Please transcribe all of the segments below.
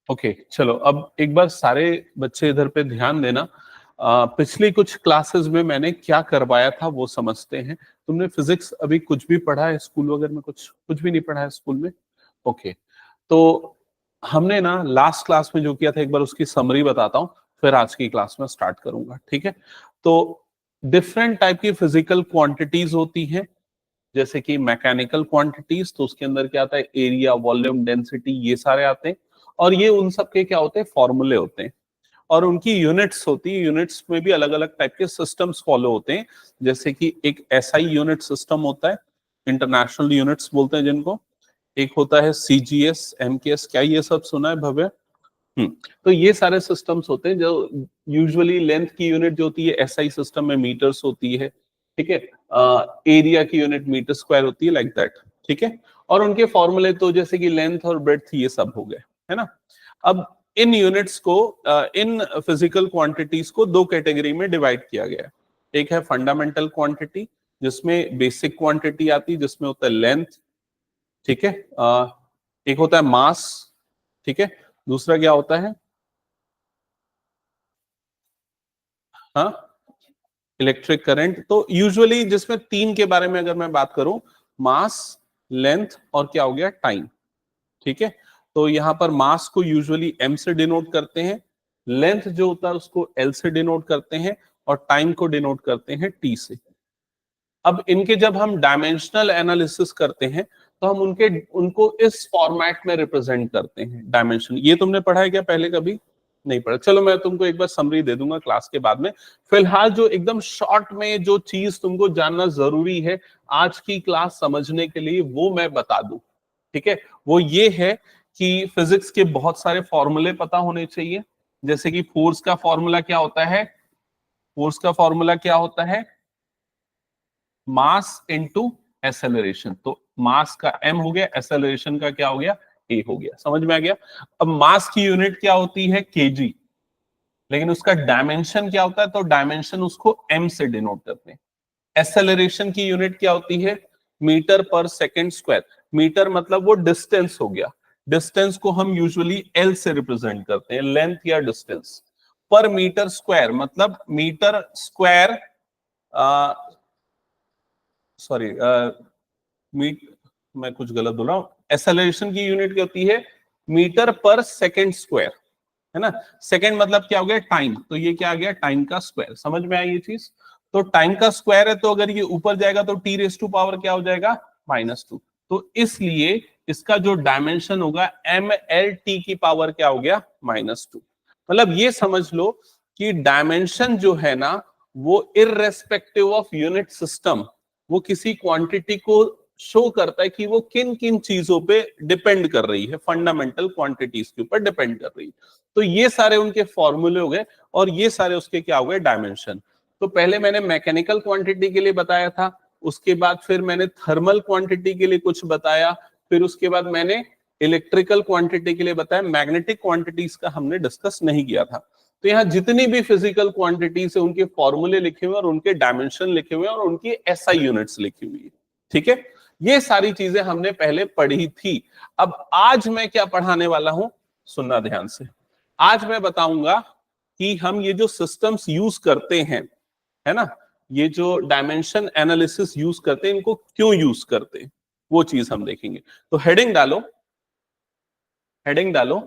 Okay चलो अब एक बार सारे बच्चे इधर पे ध्यान देना। पिछली कुछ क्लासेस में मैंने क्या करवाया था वो समझते हैं। तुमने फिजिक्स अभी कुछ भी पढ़ा है स्कूल वगैरह में? कुछ कुछ भी नहीं पढ़ा है स्कूल में? ओके तो हमने ना लास्ट क्लास में जो किया था एक बार उसकी समरी बताता हूँ, फिर आज की क्लास में स्टार्ट करूंगा, ठीक है? तो डिफरेंट टाइप की फिजिकल क्वांटिटीज होती हैं, जैसे कि मैकेनिकल क्वांटिटीज, तो उसके अंदर क्या आता है, एरिया, वॉल्यूम, डेंसिटी, ये सारे आते हैं। और ये उन सब के क्या होते हैं, फॉर्मूले होते हैं। और उनकी यूनिट्स होती है, यूनिट्स में भी अलग अलग टाइप के सिस्टम्स फॉलो होते हैं। जैसे कि एक एसआई यूनिट सिस्टम होता है, इंटरनेशनल यूनिट्स बोलते हैं जिनको। एक होता है सीजीएस, एमकेएस, क्या ये सब सुना है भव्य? तो ये सारे सिस्टम्स होते हैं जो यूजुअली लेंथ की यूनिट जो होती है एसआई सिस्टम में मीटर्स होती है, ठीक है? एरिया की यूनिट मीटर स्क्वायर होती है, लाइक दैट, ठीक है? और उनके फॉर्मूले तो जैसे कि लेंथ और ब्रेड्थ ये सब हो गए, है ना? अब इन यूनिट्स को, इन फिजिकल क्वांटिटीज को दो कैटेगरी में डिवाइड किया गया है। एक है फंडामेंटल क्वांटिटी, जिसमें बेसिक क्वांटिटी आती है, जिसमें होता है लेंथ, ठीक है? एक होता है मास, ठीक है? दूसरा क्या होता है? हाँ, इलेक्ट्रिक करंट। तो यूजुअली जिसमें तीन के बारे में अगर मैं बात करूं, मास, लेंथ और क्या हो गया, टाइम, ठीक है? तो यहां पर मास को यूजुअली एम से डिनोट करते हैं, लेंथ जो होता है उसको एल से डिनोट करते हैं, और टाइम को डिनोट करते हैं टी से। अब इनके जब हम डायमेंशनल एनालिसिस करते हैं तो हम उनको इस फॉर्मेट में रिप्रेजेंट करते हैं, डायमेंशन। ये तुमने पढ़ा है क्या पहले कभी? नहीं पढ़ा? चलो मैं तुमको एक बार समरी दे दूंगा क्लास के बाद में। फिलहाल जो एकदम शॉर्ट में जो चीज तुमको जानना जरूरी है आज की क्लास समझने के लिए, वो मैं बता दूं, ठीक है? वो ये है कि फिजिक्स के बहुत सारे फॉर्मूले पता होने चाहिए। जैसे कि फोर्स का फॉर्मूला क्या होता है? फोर्स का फॉर्मूला क्या होता है? Mass into acceleration. तो मास का m हो गया, एक्सेलरेशन का क्या हो गया, a हो गया। समझ में आ गया? अब मास की यूनिट क्या होती है, केजी, लेकिन उसका डायमेंशन क्या होता है? तो डायमेंशन उसको m से डिनोट करते हैं। एक्सेलरेशन की यूनिट क्या होती है? मीटर पर सेकेंड स्क्वायर। मीटर मतलब वो डिस्टेंस हो गया, डिस्टेंस को हम यूजुअली l से रिप्रेजेंट करते हैं, लेंथ या डिस्टेंस। पर मीटर स्क्वायर मतलब मीटर स्क्वायर, सॉरी, मीट मैं कुछ गलत बोल रहा हूं। एक्सेलरेशन की यूनिट क्या होती है? मीटर पर सेकेंड स्क्वायर, है ना? सेकेंड मतलब क्या हो गया, टाइम। तो ये क्या आ गया, टाइम का स्क्वायर। समझ में आई ये चीज? तो टाइम का स्क्वायर है, तो अगर ये ऊपर जाएगा तो टी रेस टू पावर क्या हो जाएगा, -2। तो इसलिए इसका जो डायमेंशन होगा एम एल टी की पावर क्या हो गया, -2। मतलब ये समझ लो कि डायमेंशन जो है ना, वो इररेस्पेक्टिव ऑफ यूनिट सिस्टम, वो किसी क्वांटिटी को शो करता है कि वो किन किन चीजों पे डिपेंड कर रही है, फंडामेंटल क्वांटिटीज के ऊपर डिपेंड कर रही है। तो ये सारे उनके फॉर्मूले हो गए, और ये सारे उसके क्या हो गए, डायमेंशन। तो पहले मैंने मैकेनिकल क्वांटिटी के लिए बताया था, उसके बाद फिर मैंने थर्मल क्वांटिटी के लिए कुछ बताया, फिर उसके बाद मैंने इलेक्ट्रिकल क्वांटिटी के लिए बताया। मैग्नेटिक क्वांटिटीज का हमने डिस्कस नहीं किया था। तो यहाँ जितनी भी फिजिकल क्वांटिटीज है उनके फॉर्मूले लिखे हुए और उनके डायमेंशन लिखे हुए और उनकी एसआई यूनिट्स लिखी हुई है, ठीक है? ये सारी चीजें हमने पहले पढ़ी थी। अब आज मैं क्या पढ़ाने वाला हूं, सुनना ध्यान से। आज मैं बताऊंगा कि हम ये जो सिस्टम्स यूज करते हैं, है ना, ये जो डायमेंशन एनालिसिस यूज करते हैं, इनको क्यों यूज करते हैं, वो चीज हम देखेंगे। तो हेडिंग डालो, हेडिंग डालो,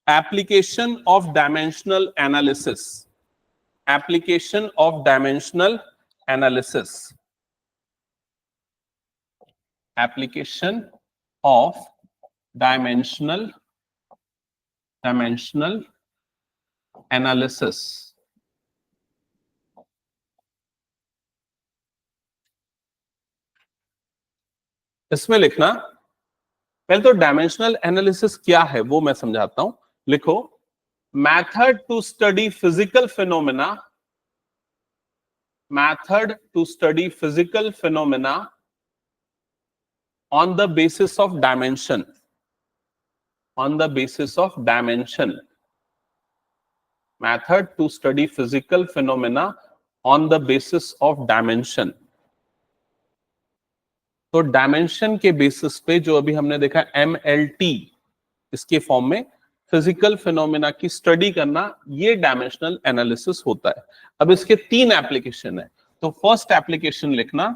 application of dimensional analysis, application of dimensional analysis, application of dimensional analysis. इसमें लिखना, पहले तो डायमेंशनल एनालिसिस क्या है वो मैं समझाता हूं। लिखो, method to study physical phenomena, method to study physical phenomena on the basis of dimension, on the basis of dimension, method to study physical phenomena on the basis of dimension। तो dimension के basis पे जो अभी हमने देखा MLT, इसके form में physical phenomena की स्टडी करना, ये डायमेंशनल एनालिसिस होता है। अब इसके 3 एप्लीकेशन है। तो फर्स्ट एप्लीकेशन लिखना,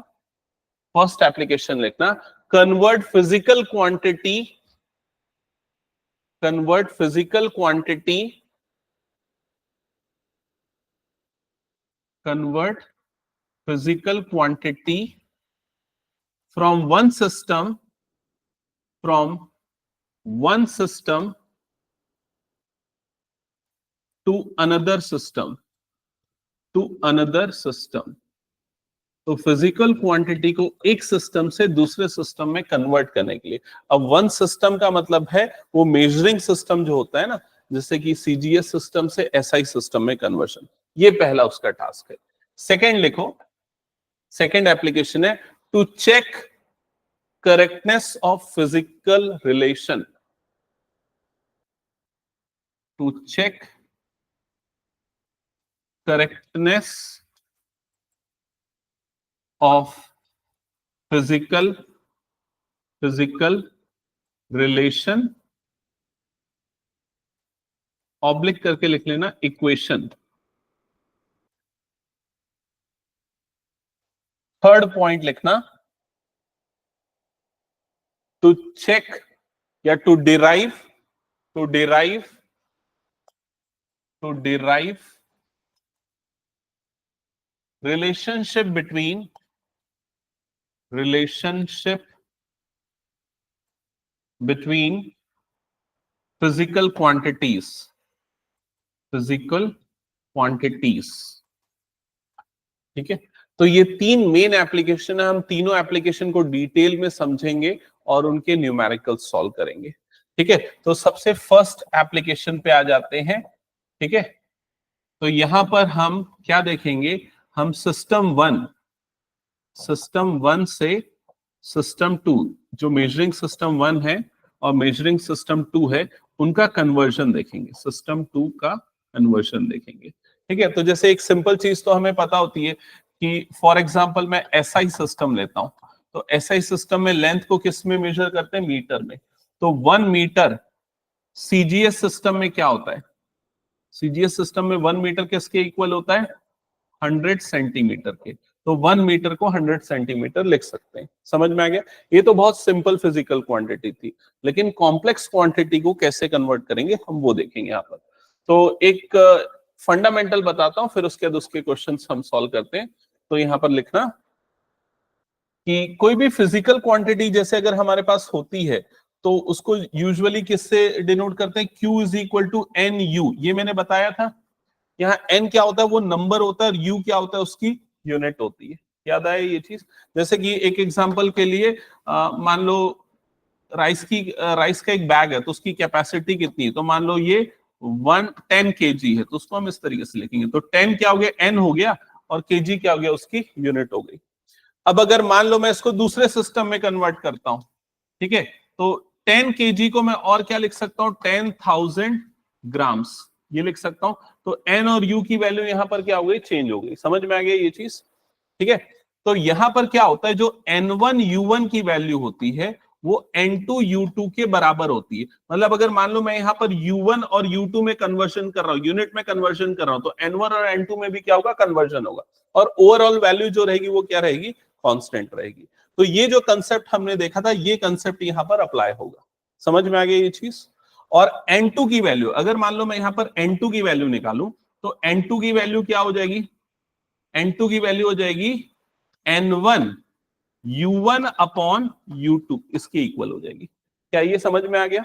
convert physical quantity from one system to another system तो फिजिकल क्वांटिटी को एक सिस्टम से दूसरे सिस्टम में कन्वर्ट करने के लिए। अब वन सिस्टम का मतलब है वो मेजरिंग सिस्टम जो होता है ना, जैसे कि सीजीएस सिस्टम से एसआई सिस्टम में कन्वर्शन, ये पहला उसका टास्क है। सेकंड लिखो, सेकंड एप्लीकेशन है to check correctness of physical relation, to check correctness of physical relation, oblique करके लिख लेना इक्वेशन। थर्ड पॉइंट लिखना टू चेक या to derive relationship between physical quantities, ठीक है। तो ये 3 मेन एप्लीकेशन है, हम तीनों एप्लीकेशन को डिटेल में समझेंगे और उनके न्यूमेरिकल सॉल्व करेंगे, ठीक है। तो सबसे फर्स्ट एप्लीकेशन पे आ जाते हैं, ठीक है। तो यहां पर हम क्या देखेंगे, हम सिस्टम वन से सिस्टम 2, जो मेजरिंग सिस्टम 1 है और मेजरिंग सिस्टम 2 है, उनका कन्वर्जन देखेंगे, सिस्टम 2 का कन्वर्जन देखेंगे, ठीक है। तो जैसे एक सिंपल चीज तो हमें पता होती है कि फॉर एग्जांपल मैं एसआई सिस्टम लेता हूं, तो एसआई सिस्टम में लेंथ को किस में मेजर करते हैं, मीटर में। तो 1 मीटर सीजीएस सिस्टम में क्या होता है, सीजीएस सिस्टम में 1 मीटर किसके इक्वल होता है, 100 सेंटीमीटर के। तो 1 मीटर को 100 सेंटीमीटर लिख सकते हैं, समझ में आ गया। ये तो बहुत सिंपल फिजिकल क्वांटिटी थी, लेकिन कॉम्प्लेक्स क्वांटिटी को कैसे कन्वर्ट करेंगे हम वो देखेंगे यहाँ पर। तो एक फंडामेंटल बताता हूं, फिर उसके बाद उसके क्वेश्चंस हम सॉल्व करते हैं। तो यहाँ पर लिखना कि कोई भी फिजिकल क्वांटिटी जैसे अगर हमारे पास होती है तो उसको यूजुअली किससे डिनोट करते हैं, Q is equal to N U, ये मैंने बताया था। यहाँ n क्या होता है, वो नंबर होता है, और u क्या होता है, उसकी यूनिट होती है। याद आया ये चीज। जैसे कि एक एग्जांपल के लिए मान लो राइस का एक बैग है, तो उसकी कैपेसिटी कितनी है, तो मान लो ये 10 kg है, तो उसको हम इस तरीके से लिखेंगे। तो 10 क्या हो गया, n हो गया, और kg क्या हो गया, उसकी यूनिट हो गई। अब अगर मान लो मैं इसको दूसरे सिस्टम में कन्वर्ट करता हूं, ठीक है, तो 10 kg को मैं और क्या लिख सकता हूं, 10,000 ग्राम्स, ये लिख सकता हूं। तो n और u की वैल्यू यहां पर क्या हो गई, चेंज हो गई। समझ में आ गया ये चीज, ठीक है। तो यहां पर क्या होता है, जो n1 u1 की वैल्यू होती है वो n2 u2 के बराबर होती है। मतलब अगर मान लो मैं यहां पर u1 और u2 में कन्वर्शन कर रहा हूं, यूनिट में कन्वर्शन कर रहा हूं, तो n1 और n2 में भी क्या होगा, कन्वर्जन होगा, और ओवरऑल वैल्यू जो रहेगी वो क्या रहेगी, कांस्टेंट रहेगी। तो ये जो कंसेप्ट हमने देखा था, ये कंसेप्ट यहां पर अप्लाई होगा। समझ में आ गया ये चीज। और n2 की वैल्यू, अगर मान लो मैं यहां पर n2 की वैल्यू निकालूं, तो n2 की वैल्यू क्या हो जाएगी, n2 की वैल्यू हो जाएगी n1 u1 अपॉन u2, इसके इक्वल हो जाएगी। क्या ये समझ में आ गया,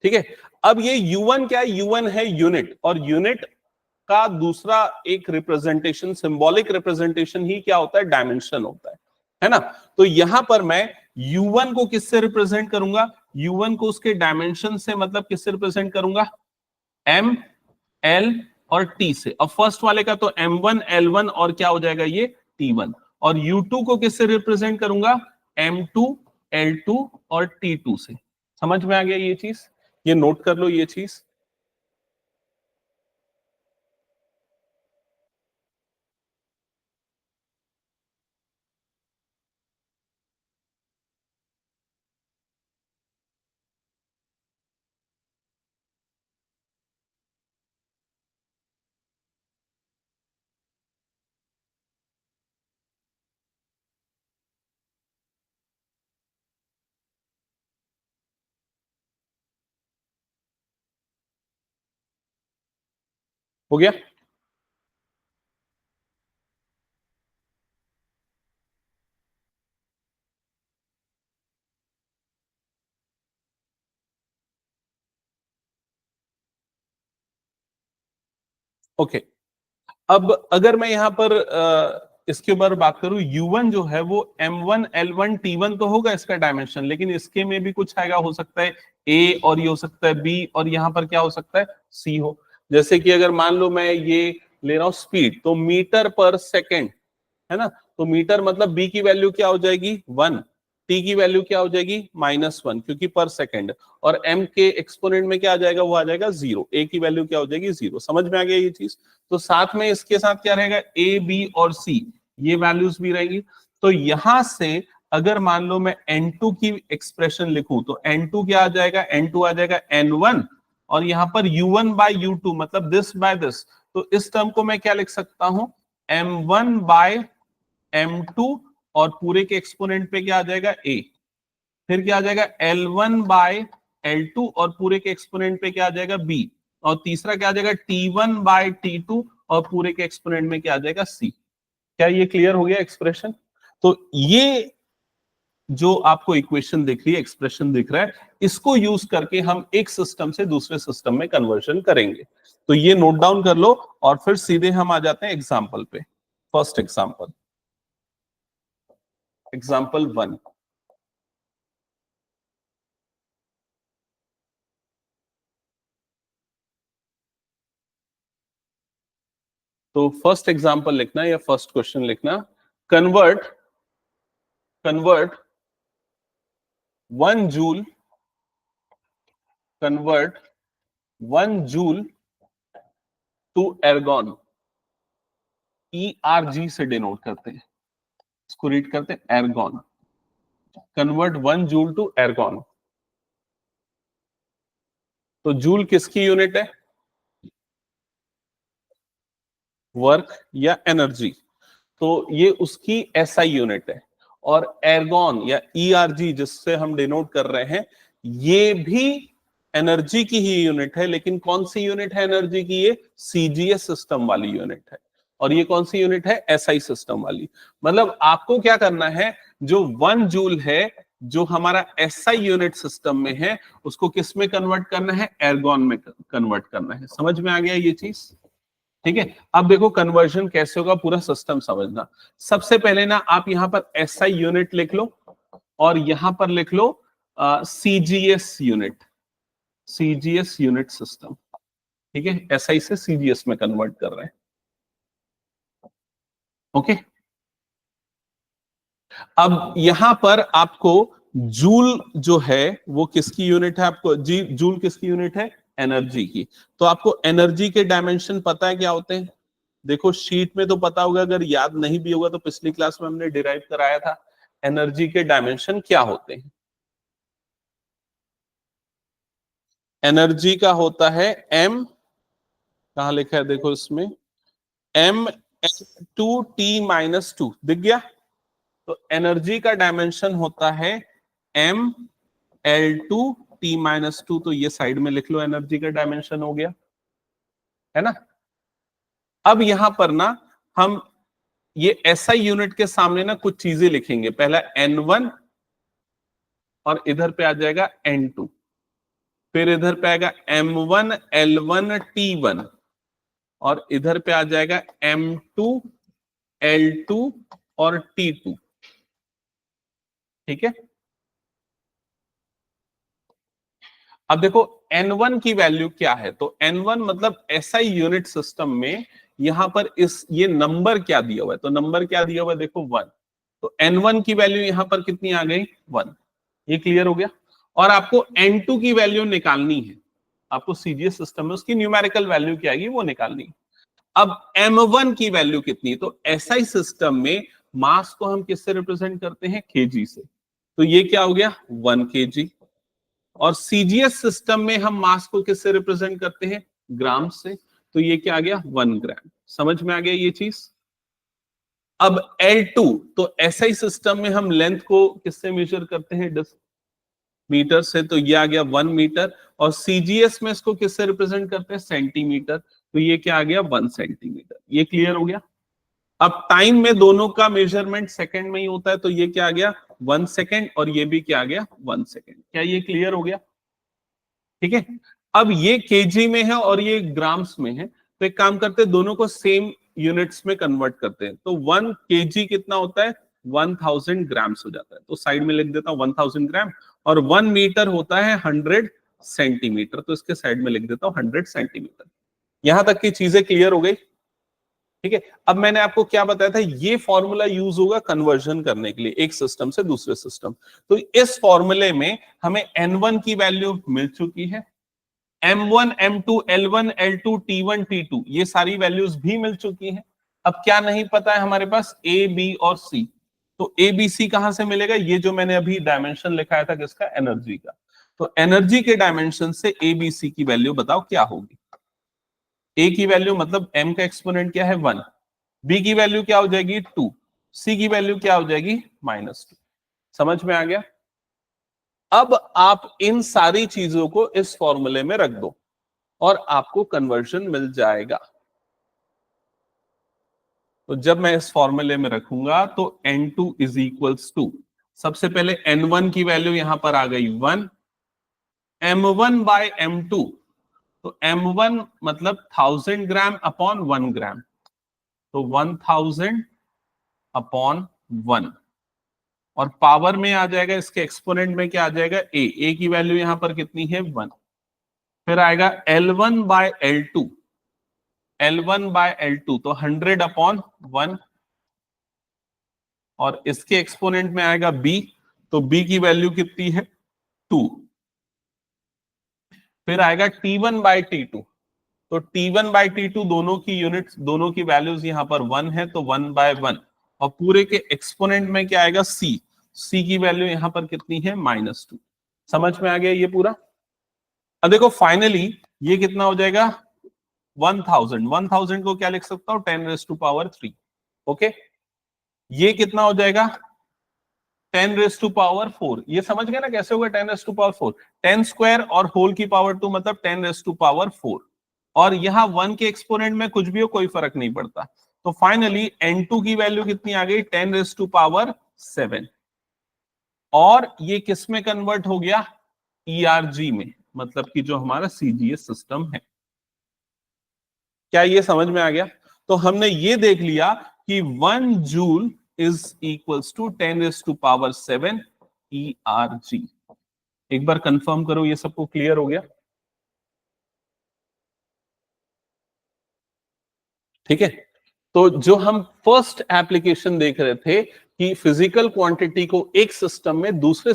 ठीक है। अब ये u1 क्या है, u1 है यूनिट, और यूनिट का दूसरा एक रिप्रेजेंटेशन, सिंबॉलिक रिप्रेजेंटेशन ही क्या होता है, डायमेंशन होता है ना। तो यहां पर मैं u1 को किससे रिप्रेजेंट करूंगा, u1 को उसके डायमेंशन से, मतलब किससे रिप्रेजेंट करूंगा, m l और t से। अब फर्स्ट वाले का तो m1 l1 और क्या हो जाएगा, ये t1। और u2 को किससे रिप्रेजेंट करूंगा, m2 l2 और t2 से। समझ में आ गया ये चीज, ये नोट कर लो ये चीज। हो गया? ओके, अब अगर मैं यहां पर इसके ऊपर बात करूं, U1 जो है वो M1 L1 T1 तो होगा इसका डायमेंशन, लेकिन इसके में भी कुछ आएगा, हो सकता है A और ये हो सकता है B और यहां पर क्या हो सकता है C हो। जैसे कि अगर मान लो मैं ये ले रहा हूं स्पीड, तो मीटर पर सेकेंड, है ना, तो मीटर मतलब B की वैल्यू क्या हो जाएगी 1, T की वैल्यू क्या हो जाएगी -1 क्योंकि पर सेकेंड, और M के एक्सपोनेंट में क्या आ जाएगा, वो आ जाएगा 0, A की वैल्यू क्या हो जाएगी 0। समझ में आ गया ये चीज? तो साथ में इसके साथ क्या रहेगा, A B और C ये वैल्यूज भी रहेगी। तो यहां से अगर मान लो मैं N2 की एक्सप्रेशन लिखूं तो N2 क्या आ जाएगा, N2 आ जाएगा N1, और यहां पर U1 बाय U2 मतलब दिस बाय दिस, तो इस टर्म को मैं क्या लिख सकता हूं, M1 बाय M2, और पूरे के एक्सपोनेंट पे क्या आ जाएगा A, फिर क्या आ जाएगा L1 बाय L2 और पूरे के एक्सपोनेंट पे क्या आ जाएगा B, और तीसरा क्या आ जाएगा T1 बाय T2 और पूरे के एक्सपोनेंट में क्या आ जाएगा C। क्या ये क्लियर हो गया एक्सप्रेशन? तो ये जो आपको इक्वेशन दिख रही है, एक्सप्रेशन दिख रहा है, इसको यूज करके हम एक सिस्टम से दूसरे सिस्टम में कन्वर्जन करेंगे। तो ये नोट डाउन कर लो और फिर सीधे हम आ जाते हैं एग्जाम्पल पे। First example, example 1। तो फर्स्ट एग्जाम्पल लिखना या फर्स्ट क्वेश्चन लिखना, convert convert 1 joule, convert 1 joule to ergon. ERG से डिनोट करते हैं, इसको रीड करते हैं ergon. Convert 1 joule to ergon. तो जूल किसकी यूनिट है, वर्क या एनर्जी, तो ये उसकी SI यूनिट है। और एर्गॉन या ERG जिससे हम डिनोट कर रहे हैं, ये भी एनर्जी की ही यूनिट है, लेकिन कौन सी यूनिट है एनर्जी की, ये CGS सिस्टम वाली यूनिट है। और ये कौन सी यूनिट है, SI सिस्टम वाली। मतलब आपको क्या करना है, जो 1 जूल है जो हमारा SI यूनिट सिस्टम में है, उसको किस में कन्वर्ट करना है, एर्गॉन में कन्वर्ट करना है। समझ में आ गया ये चीज? ठीक है, अब देखो कन्वर्जन कैसे होगा, पूरा सिस्टम समझना। सबसे पहले ना आप यहां पर SI यूनिट लिख लो और यहां पर लिख लो CGS unit, CGS unit system. ठीक है, SI से CGS में कन्वर्ट कर रहे हैं। ओके, अब यहां पर आपको जूल जो है वो किसकी यूनिट है, आपको जी जूल किसकी यूनिट है, एनर्जी की। तो आपको एनर्जी के डायमेंशन पता है क्या होते हैं, देखो शीट में तो पता होगा, अगर याद नहीं भी होगा तो पिछली क्लास में हमने डिराइव कराया था। एनर्जी के डायमेंशन क्या होते हैं, एनर्जी का होता है M, कहां लिखा है देखो इसमें, M2T-2 दिख गया। तो एनर्जी का डायमेंशन होता है ML2T-2, तो ये साइड में लिख लो, एनर्जी का डायमेंशन हो गया, है ना। अब यहां पर ना हम ये SI यूनिट के सामने ना कुछ चीजें लिखेंगे, पहला N1 और इधर पे आ जाएगा N2, फिर इधर पे आएगा M1 L1 T1, और इधर पे आ जाएगा M2 L2 और T2। ठीक है, अब देखो N1 की वैल्यू क्या है, तो N1 मतलब SI यूनिट सिस्टम में यहां पर इस ये नंबर क्या दिया हुआ है, तो नंबर क्या दिया हुआ है देखो 1, तो N1 की वैल्यू यहां पर कितनी आ गई 1। ये क्लियर हो गया। और आपको N2 की वैल्यू निकालनी है, आपको CGS सिस्टम में उसकी न्यूमेरिकल वैल्यू क्या आएगी वो निकालनी है। अब M1 की वैल्यू कितनी, तो SI सिस्टम में मास को हम किससे रिप्रेजेंट करते हैं, kg से, तो ये क्या हो गया 1 kg। और CGS सिस्टम में हम मास को किससे रिप्रेजेंट करते हैं, ग्राम से, तो ये क्या आ गया 1 ग्राम। समझ में आ गया ये चीज। अब L2, तो SI सिस्टम में हम लेंथ को किससे मेजर करते हैं, मीटर से, तो ये आ गया 1 मीटर। और CGS में इसको किससे रिप्रेजेंट करते हैं, सेंटीमीटर, तो ये क्या आ गया 1 सेंटीमीटर। ये क्लियर हो गया। अब टाइम में दोनों का मेजरमेंट सेकंड में ही होता है, तो ये क्या आ गया 1 सेकंड, और ये भी क्या आ गया 1 सेकंड। क्या ये क्लियर हो गया? ठीक है। अब ये केजी में है और ये ग्राम्स में है, तो एक काम करते हैं दोनों को सेम यूनिट्स में कन्वर्ट करते हैं। तो 1 केजी कितना होता है 1000 ग्राम्स हो जाता है, तो साइड में लिख देता हूं 1000 ग्राम। और 1 मीटर होता है 100 सेंटीमीटर, तो इसके साइड में लिख देता हूं 100 सेंटीमीटर। यहां तक की चीजें क्लियर हो गई। ठीक है। अब मैंने आपको क्या बताया था, ये फॉर्मूला यूज होगा कन्वर्जन करने के लिए एक सिस्टम से दूसरे सिस्टम। तो इस फॉर्मूले में हमें N1 की वैल्यू मिल चुकी है, M1, M2, L1, L2, T1, T2 ये सारी वैल्यूज भी मिल चुकी हैं। अब क्या नहीं पता है हमारे पास, A, B और C। तो A, B, C कहां से मिलेगा? ये जो मैंने अभी डायमेंशन लिखाया था किसका, एनर्जी का। तो एनर्जी के डायमेंशन से A, B, C की वैल्यू बताओ क्या होगी। A की वैल्यू मतलब M का एक्सपोनेंट क्या है 1, B की वैल्यू क्या हो जाएगी 2, C की वैल्यू क्या हो जाएगी -2। समझ में आ गया? अब आप इन सारी चीजों को इस फॉर्मूले में रख दो और आपको कन्वर्जन मिल जाएगा। तो जब मैं इस फॉर्मूले में रखूंगा तो N2 इज इक्वल्स टू, सबसे पहले N1 की वैल्यू यहां पर आ गई 1, M1 बाय M2, तो M1 मतलब 1000 ग्राम अपॉन 1 ग्राम, तो 1000 अपॉन 1, और पावर में आ जाएगा, इसके एक्सपोनेंट में क्या आ जाएगा A की वैल्यू यहां पर कितनी है 1। फिर आएगा L1 bye L2, L1 bye L2 तो 100 अपॉन 1, और इसके एक्सपोनेंट में आएगा B, तो B की वैल्यू कितनी है 2। फिर आएगा T1 बाय T2, तो T1 बाय T2 दोनों की यूनिट्स, दोनों की वैल्यूज यहां पर 1 है, तो 1 बाय 1, और पूरे के एक्सपोनेंट में क्या आएगा C की वैल्यू यहां पर कितनी है -2। समझ में आ गया ये पूरा? अब देखो फाइनली ये कितना हो जाएगा 1000 को क्या लिख सकता हूं 10⁻3। ओके, ये कितना हो जाएगा 10⁻4। ये समझ गए ना कैसे होगा 10⁻4, 10 स्क्वायर और होल की पावर 2 मतलब 10⁻4, और यहां 1 के एक्सपोनेंट में कुछ भी हो कोई फर्क नहीं पड़ता। तो फाइनली N2 की वैल्यू कितनी आ गई 10⁻7, और ये किस में कन्वर्ट हो गया ERG में, मतलब कि जो हमारा CGS सिस्टम है। क्या ये समझ में आ गया? तो हमने ये देख लिया कि 1 joule is equals to 10⁻7 ERG। एक बार कंफर्म करो ये सबको क्लियर हो गया? ठीक है। तो जो हम फर्स्ट एप्लीकेशन देख रहे थे कि फिजिकल क्वांटिटी को एक सिस्टम में दूसरे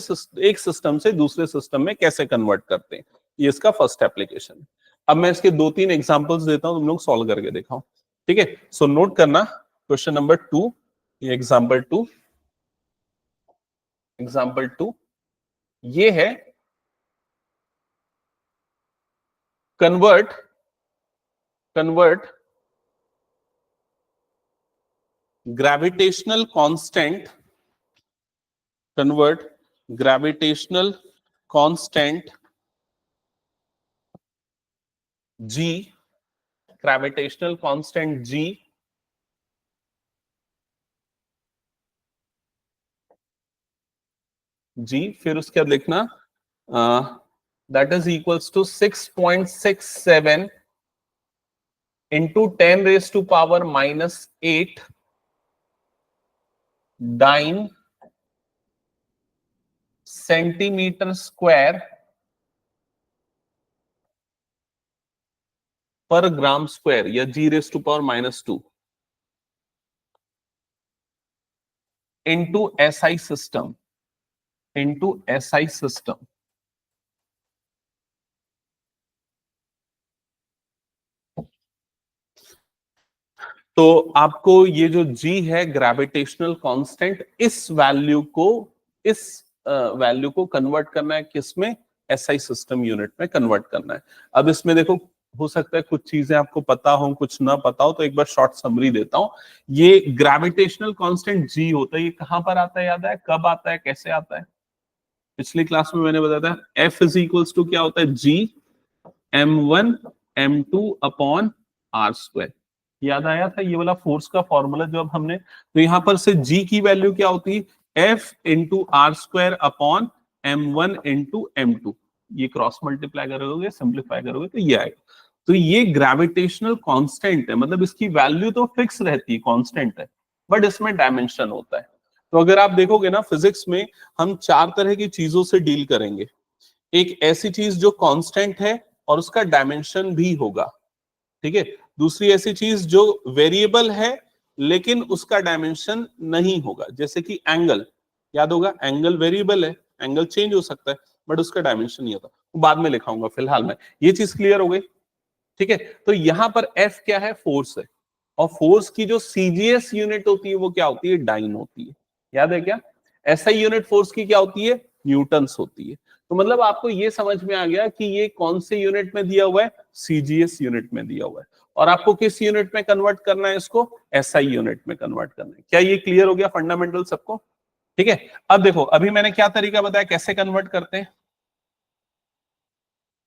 एक सिस्टम से दूसरे सिस्टम में कैसे कन्वर्ट करते हैं, ये इसका फर्स्ट एप्लीकेशन है। अब मैं इसके 2-3 एग्जांपल्स देता हूं, तुम लोग सॉल्व करके दिखाओ। ठीक है, सो नोट करना क्वेश्चन नंबर 2, ये एग्जांपल 2, एग्जांपल 2 ये है convert gravitational constant, convert gravitational constant G, gravitational constant G फिर उसके बाद लिखना that is equals to 6.67 into 10⁻⁻8 dyne centimetre square पर ग्राम स्क्वायर, या G⁻⁻2 into SI system, into SI system. तो आपको ये जो G है ग्रेविटेशनल कांस्टेंट, इस वैल्यू को कन्वर्ट करना है किसमें, SI सिस्टम यूनिट में कन्वर्ट करना है। अब इसमें देखो हो सकता है कुछ चीजें आपको पता हो कुछ ना पता हो, तो एक बार शॉर्ट समरी देता हूं। ये ग्रेविटेशनल कांस्टेंट G होता है, ये कहां पर आता है, याद है कब आता है, कैसे आता है? पिछली क्लास में मैंने बताया था F इज इक्वल्स टू क्या होता है G M1 M2 upon are square. याद आया था ये वाला फोर्स का फॉर्मूला जो अब हमने, तो यहां पर से जी की वैल्यू क्या होती है, F into R square upon m1 into m2। ये क्रॉस मल्टीप्लाई करोगे, सिंप्लीफाई करोगे तो ये आएगा। तो ये ग्रेविटेशनल कांस्टेंट है, मतलब इसकी वैल्यू तो फिक्स रहती है, कांस्टेंट है, बट इसमें डायमेंशन होता है। तो अगर आप देखोगे ना फिजिक्स में, हम चार तरह की चीजों से डील करेंगे। एक ऐसी चीज जो कांस्टेंट है और उसका डायमेंशन भी होगा, ठीक है। दूसरी ऐसी चीज जो वेरिएबल है लेकिन उसका डायमेंशन नहीं होगा, जैसे कि एंगल, याद होगा एंगल वेरिएबल है, एंगल चेंज हो सकता है बट उसका डायमेंशन नहीं होता, बाद में लिखाऊंगा, फिलहाल में ये चीज क्लियर हो गई, ठीक है। तो यहां पर एफ क्या है, फोर्स है, और फोर्स की जो सीजीएस यूनिट होती है वो क्या होती है, डाइन होती है, याद है क्या। एसआई यूनिट फोर्स की क्या होती है, न्यूटन्स होती है। तो मतलब आपको ये समझ में आ गया कि ये कौन से यूनिट में दिया हुआ है, सीजीएस यूनिट में दिया हुआ है, और आपको किस यूनिट में कन्वर्ट करना है इसको, एसआई यूनिट में कन्वर्ट करना है। क्या ये क्लियर हो गया फंडामेंटल सबको, ठीक है। अब देखो, अभी मैंने क्या तरीका बताया कैसे कन्वर्ट करते हैं,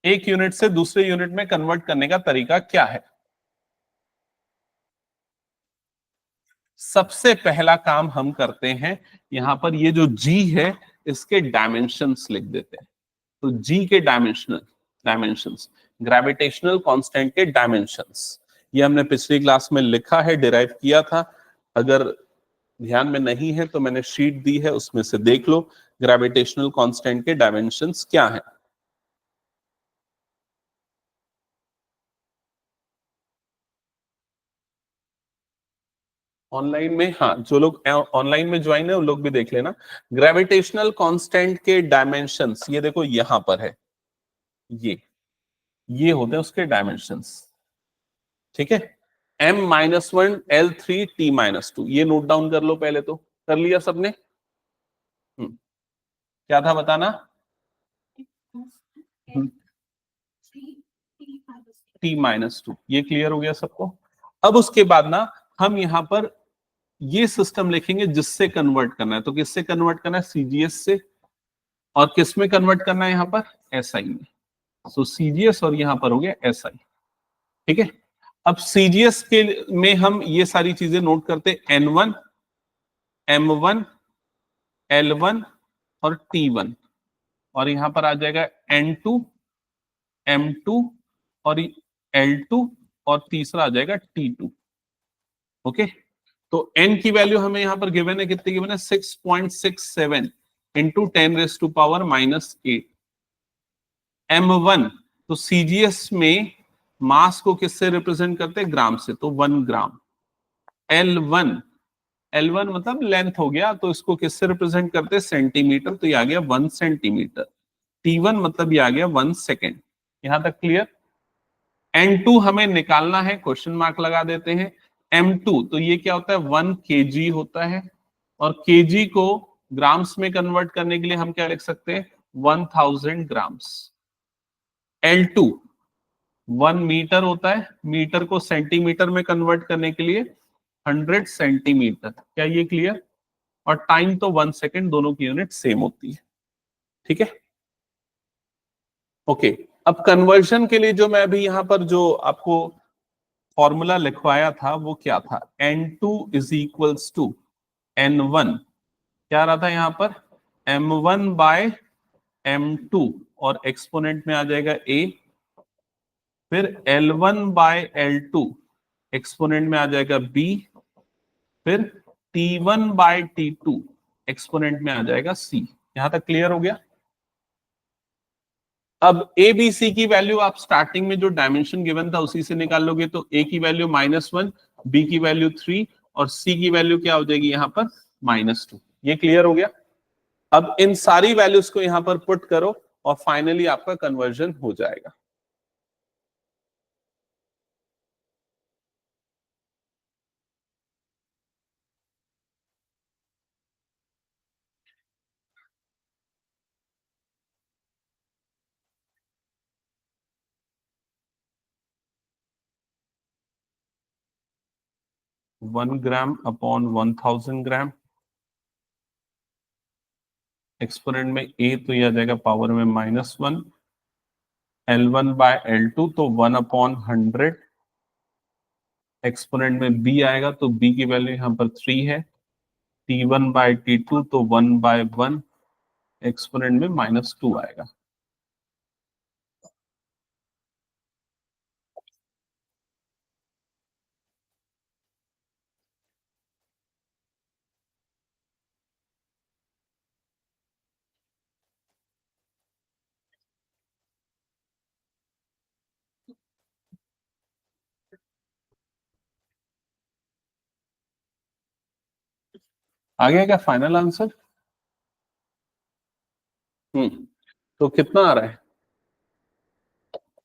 एक यूनिट से दूसरे यूनिट में कन्वर्ट करने का तरीका क्या है। सबसे पहला काम हम करते हैं, यहां पर ये जो जी है इसके डायमेंशंस लिख देते हैं। तो जी के डायमेंशंस, ग्रेविटेशनल कांस्टेंट के डायमेंशंस, ये हमने पिछली क्लास में लिखा है, डिराइव किया था। अगर ध्यान में नहीं है तो मैंने शीट दी है, उसमें से देख लो ग्रेविटेशनल कांस्टेंट के डायमेंशंस क्या है। ऑनलाइन में, हाँ, जो लोग ऑनलाइन में ज्वाइन है वो लोग भी देख लेना। ग्रेविटेशनल कांस्टेंट के डायमेंशंस ये देखो यहां पर है, ये होते हैं उसके डायमेंशंस, ठीक है। m-1 L3 T-2, ये नोट डाउन कर लो पहले, तो कर लिया सबने। क्या था बताना, T-2, ये क्लियर हो गया सबको। अब उसके बाद ना हम यहां पर ये सिस्टम लिखेंगे जिससे कन्वर्ट करना है, तो किससे कन्वर्ट करना है, सीजीएस से, और किस में कन्वर्ट करना है, यहां पर एसआई में। सो सीजीएस और यहां पर हो गया एसआई, ठीक है। अब सीजीएस के में हम ये सारी चीजें नोट करते, N1, M1, L1 और T1, और यहां पर आ जाएगा N2, M2 और L2, और तीसरा आ जाएगा T2, ओके। तो n की वैल्यू हमें यहां पर गिवन है, कितनी गिवन है, 6.67 इंटू 10⁻⁻8। M1, तो सीजीएस में मास को किससे रिप्रेजेंट करते हैं, ग्राम से, तो 1 ग्राम। L1, L1 मतलब लेंथ हो गया, तो इसको किससे रिप्रेजेंट करते हैं, सेंटीमीटर, तो ये आ गया 1 सेंटीमीटर। T1 मतलब ये आ गया 1 सेकेंड। यहां तक क्लियर। N2 हमें निकालना है, क्वेश्चन मार्क लगा देते हैं। M2 तो ये क्या होता है, 1 kg होता है, और kg को ग्राम्स में कन्वर्ट करने के लिए हम क्या लिख सकते हैं, 1000 ग्राम्स। L2 1 मीटर होता है, मीटर को सेंटीमीटर में कन्वर्ट करने के लिए 100 सेंटीमीटर। क्या ये क्लियर। और टाइम तो 1 सेकेंड, दोनों की यूनिट सेम होती है, ठीक है, ओके। अब कन्वर्जन के लिए जो मैं अभी यहां पर जो आपको फॉर्मूला लिखवाया था वो क्या था, N2 is equals to N1, क्या रहा था यहां पर, M1 बाय M2, और एक्सपोनेंट में आ जाएगा A, फिर L1 बाय L2, एक्सपोनेंट में आ जाएगा B, फिर T1 बाय T2, एक्सपोनेंट में आ जाएगा C। यहां तक क्लियर हो गया। अब ए बी सी की वैल्यू आप स्टार्टिंग में जो डायमेंशन गिवन था उसी से निकाल लोगे, तो ए की वैल्यू -1, बी की वैल्यू 3, और सी की वैल्यू क्या हो जाएगी यहां पर, -2। ये क्लियर हो गया। अब इन सारी वैल्यूज को यहां पर पुट करो और फाइनली आपका कन्वर्जन हो जाएगा। वन ग्राम अपॉन 1000 ग्राम, एक्सपोनेंट में ए तो यह आ जाएगा पावर में -1, L1 बाय L2 तो 1/100, एक्सपोनेंट में b आएगा तो b की वैल्यू यहाँ पर 3 है, t1/t2 तो 1/1, एक्सपोनेंट में -2 आएगा। आ गया क्या फाइनल आंसर? तो कितना आ रहा है?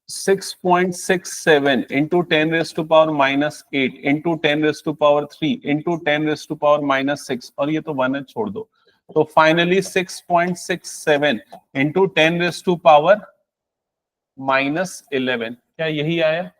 6.67 इंटू 10⁻⁻8 इंटू 10⁻3 इंटू 10⁻⁻6, और ये तो 1 है, छोड़ दो। तो फाइनली 6.67 इंटू 10⁻⁻11, क्या यही आया?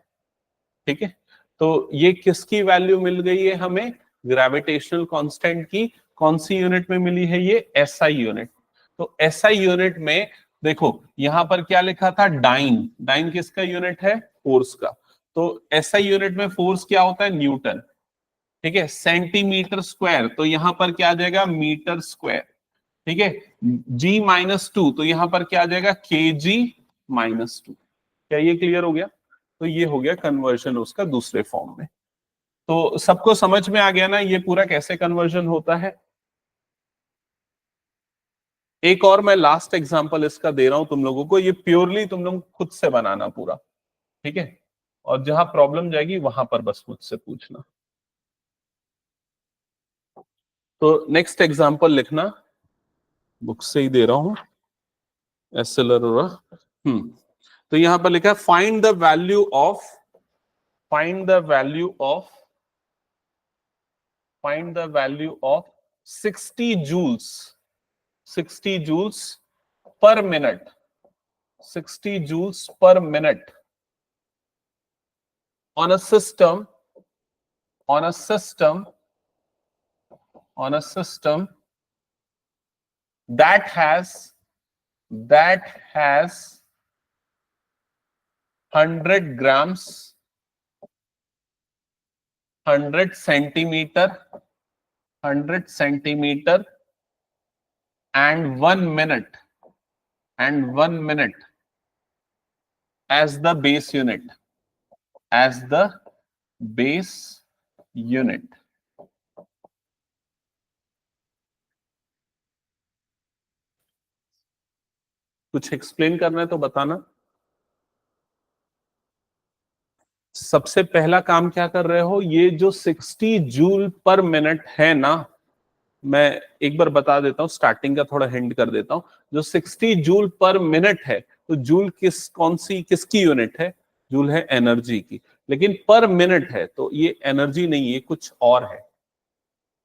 ठीक है, तो ये किसकी वैल्यू मिल गई है हमें? ग्रेविटेशनल कांस्टेंट की। कौन सी यूनिट में मिली है ये? SI unit. तो एसआई यूनिट में देखो यहां पर क्या लिखा था? डाइन। डाइन किसका यूनिट है? फोर्स का। तो एसआई यूनिट में फोर्स क्या होता है? न्यूटन। ठीक है, सेंटीमीटर स्क्वायर, तो यहां पर क्या आ जाएगा? Metre square. ठीक है, G-2 तो यहां पर क्या आ जाएगा? kg-2। क्या ये क्लियर हो गया? तो ये हो गया कन्वर्जन उसका दूसरे फॉर्म में। तो सबको समझ में आ गया ना ये पूरा कैसे कन्वर्जन होता है? एक और मैं लास्ट एग्जांपल इसका दे रहा हूं तुम लोगों को, ये प्योरली तुम लोग खुद से बनाना पूरा। ठीक है, और जहां प्रॉब्लम जाएगी वहां पर बस मुझसे पूछना। तो नेक्स्ट एग्जांपल लिखना, बुक से ही दे रहा हूं, एसएलआर। तो यहां पर लिखा है find the value of, find the value of, find the value of 60 joules, 60 joules per minute, 60 joules per minute on a system, on a system, on a system that has, that has 100 grams, 100 centimeter, 100 centimeter and 1 minute, and 1 minute as the base unit, as the base unit. कुछ explain करना है तो बताना। सबसे पहला काम क्या कर रहे हो? ये जो 60 जूल पर मिनट है ना, मैं एक बार बता देता हूं, स्टार्टिंग का थोड़ा हिंट कर देता हूं। जो 60 जूल पर मिनट है, तो जूल कौन सी किसकी यूनिट है? जूल है एनर्जी की। लेकिन पर मिनट है तो ये एनर्जी नहीं है, कुछ और है।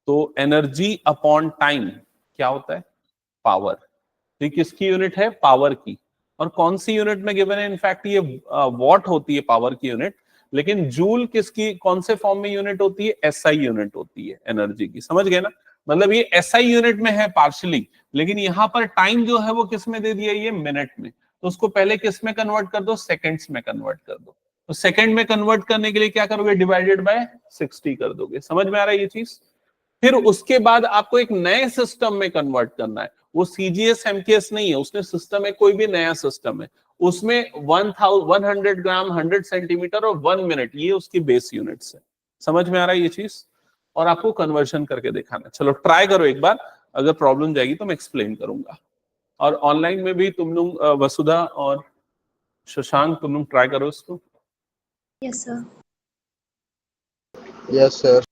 तो एनर्जी अपॉन टाइम क्या होता है? पावर। तो ये किसकी यूनिट है? पावर की। और कौन सी यूनिट में गिवन है? इनफैक्ट ये वॉट होती है पावर की यूनिट, लेकिन जूल किसकी, कौन से फॉर्म में यूनिट होती है? एसआई यूनिट होती है एनर्जी की। समझ गए ना? मतलब ये एसआई यूनिट में है पार्शली, लेकिन यहां पर टाइम जो है वो किस में दे दिया? ये मिनट में। तो उसको पहले किस में कन्वर्ट कर दो? सेकेंड्स में कन्वर्ट कर दो। तो सेकंड में कन्वर्ट करने के लिए क्या करोगे? डिवाइडेड बाय 60 कर दोगे। समझ में आ रहा है ये चीज? फिर उसके बाद आपको एक नए सिस्टम में कन्वर्ट करना है। वो सीजीएस एमकेएस नहीं है, उसने सिस्टम है, कोई भी नया सिस्टम है, उसमें 100 ग्राम, 100 सेंटीमीटर और 1 मिनट, ये उसकी बेस यूनिट्स है। समझ में आ रहा है ये चीज? और आपको कन्वर्शन करके दिखाना। चलो ट्राई करो एक बार, अगर प्रॉब्लम जाएगी तो मैं एक्सप्लेन करूंगा। और ऑनलाइन में भी तुम लोग वसुधा और शशांक, तुम लोग ट्राई करो इसको। Yes sir. Yes sir.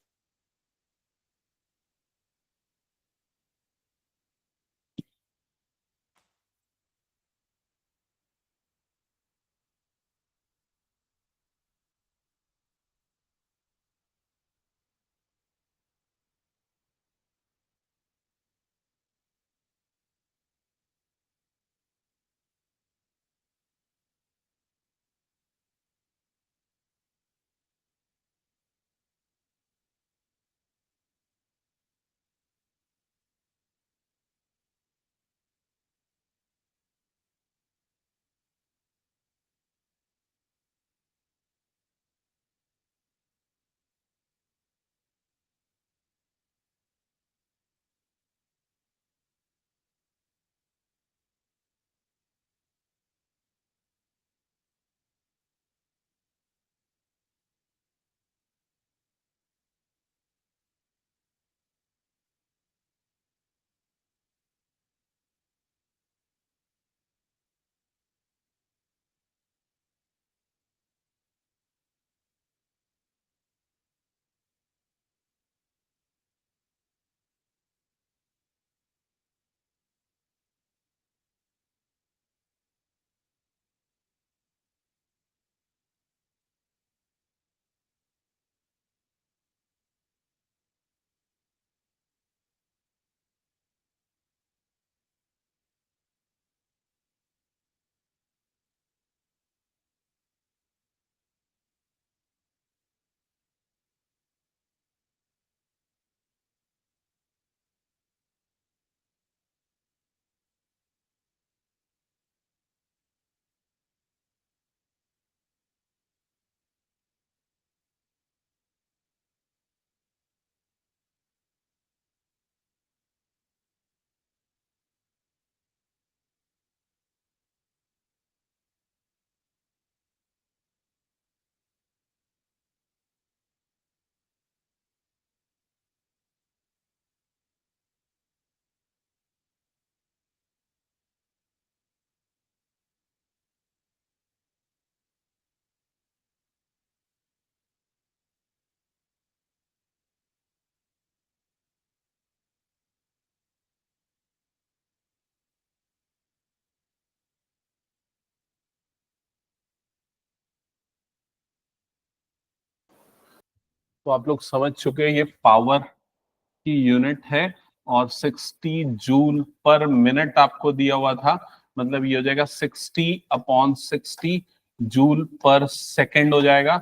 तो आप लोग समझ चुके हैं ये पावर की यूनिट है, और 60 जूल पर मिनट आपको दिया हुआ था, मतलब ये हो जाएगा 60/60 जूल पर सेकेंड हो जाएगा।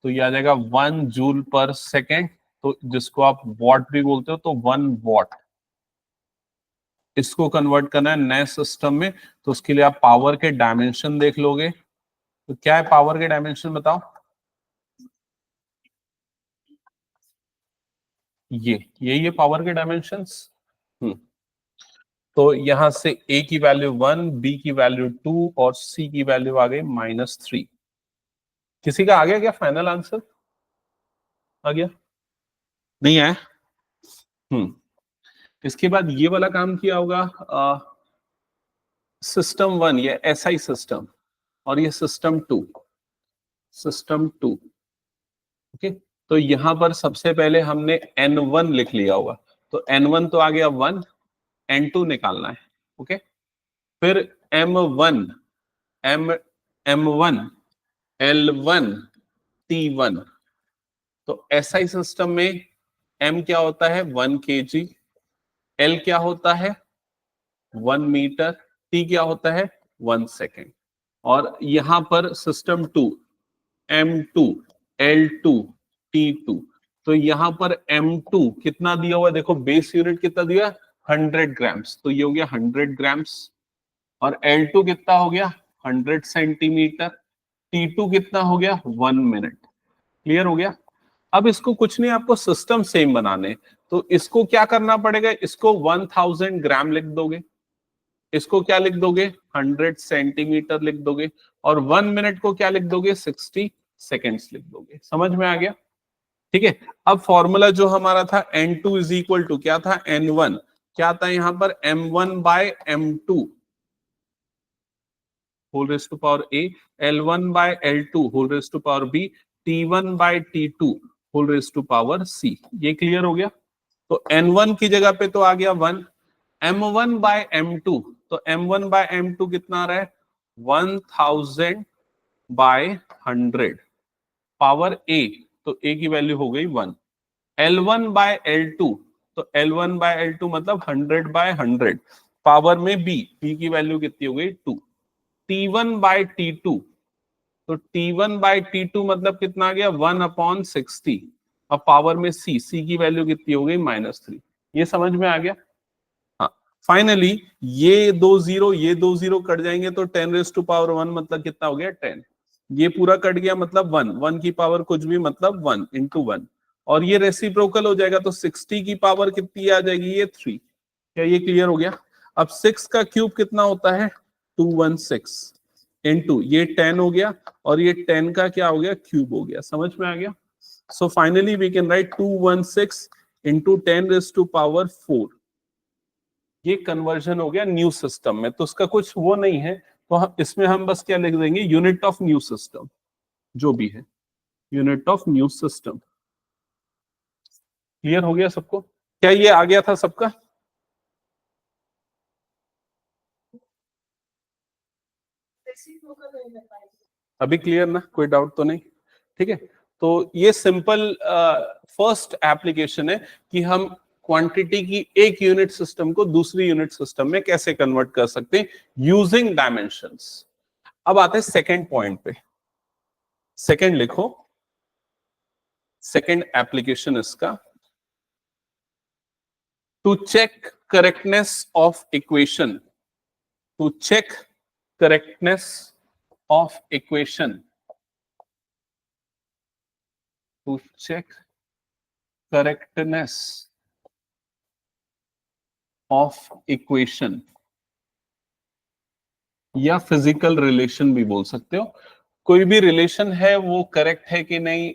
तो ये आ जाएगा 1 जूल पर सेकेंड, तो जिसको आप वॉट भी बोलते हो, तो 1 वॉट। इसको कन्वर्ट करना है नए सिस्टम में, तो उसके लिए आप पावर के डायमेंशन देख लोगे। तो क्या है पावर के डायमेंशन बताओ? ये पावर के डायमेंशंस। तो यहां से ए की वैल्यू 1, बी की वैल्यू 2 और सी की वैल्यू आ गई -3। किसी का आ गया क्या फाइनल आंसर? आ गया? नहीं आया? हम्म इसके बाद ये वाला काम किया होगा सिस्टम 1, ये एसआई सिस्टम, और ये सिस्टम 2। ओके, तो यहां पर सबसे पहले हमने N1 लिख लिया होगा, तो N1 तो आ गया 1, N2 निकालना है। ओके, फिर M1, M1, L1, T1। तो एसआई सिस्टम में M क्या होता है? 1 kg, L क्या होता है? 1 मीटर, T क्या होता है? 1 सेकेंड। और यहां पर सिस्टम 2, M2, L2, T2। तो यहां पर M2 कितना दिया हुआ है? देखो बेस यूनिट कितना दिया? 100 ग्राम्स, तो ये हो गया 100 ग्राम्स। और L2 कितना हो गया? 100 सेंटीमीटर। T2 कितना हो गया? 1 मिनट। क्लियर हो गया? अब इसको कुछ नहीं, आपको सिस्टम सेम बनाने, तो इसको क्या करना पड़ेगा? इसको 1000 ग्राम लिख दोगे, इसको क्या लिख दोगे? 100 सेंटीमीटर लिख दोगे, और 1 मिनट को क्या लिख दोगे? 60 सेकेंड्स लिख दोगे। समझ में आ गया? ठीक है। अब फॉर्मूला जो हमारा था N2 इज इक्वल टू क्या था? N1 क्या था यहां पर? M1/M2 whole raise to power A, L1/L2 whole raise to power B, T1/T2 whole raise to power C। ये क्लियर हो गया? तो N1 की जगह पे तो आ गया 1, M1/M2, तो M1/M2 कितना आ रहा है? 1000/100 पावर A, तो A की वैल्यू हो गई 1। L1/L2, तो L1/L2 मतलब 100/100 पावर में B की वैल्यू कितनी हो गई? 2। T1/T2, तो T1/T2 मतलब कितना आ गया? 1/60, और पावर में C की वैल्यू कितनी हो गई? -3। ये समझ में आ गया? हाँ। फाइनली ये दो जीरो कट जाएंगे, तो 10⁻1 मतलब कितना हो गया? 10। ये पूरा कट गया मतलब 1, 1 की पावर कुछ भी मतलब 1 × 1, और ये रेसिप्रोकल हो जाएगा, तो 60 की पावर कितनी आ जाएगी? ये 3। क्या ये क्लियर हो गया? अब 6 का क्यूब कितना होता है? 216 इंटू ये 10 हो गया, और ये 10 का क्या हो गया? क्यूब हो गया। समझ में आ गया? So finally we can write 216 into 10⁻4। ये कन्वर्जन हो गया न्यू सिस्टम में, तो उसका कुछ वो नहीं है, तो इसमें हम बस क्या लिख देंगे? यूनिट ऑफ न्यू सिस्टम, जो भी है unit of new system. Clear हो गया सबको? क्या ये आ गया था सबका? अभी क्लियर ना? कोई डाउट तो नहीं? ठीक है। तो ये सिंपल फर्स्ट एप्लीकेशन है कि हम क्वांटिटी की एक यूनिट सिस्टम को दूसरी यूनिट सिस्टम में कैसे कन्वर्ट कर सकते हैं यूजिंग डायमेंशंस। अब आते हैं सेकंड पॉइंट पे। सेकंड लिखो, सेकंड एप्लीकेशन इसका, to check correctness of equation, to check correctness of equation, to check correctness of equation, या फिजिकल रिलेशन भी बोल सकते हो। कोई भी रिलेशन है वो करेक्ट है कि नहीं,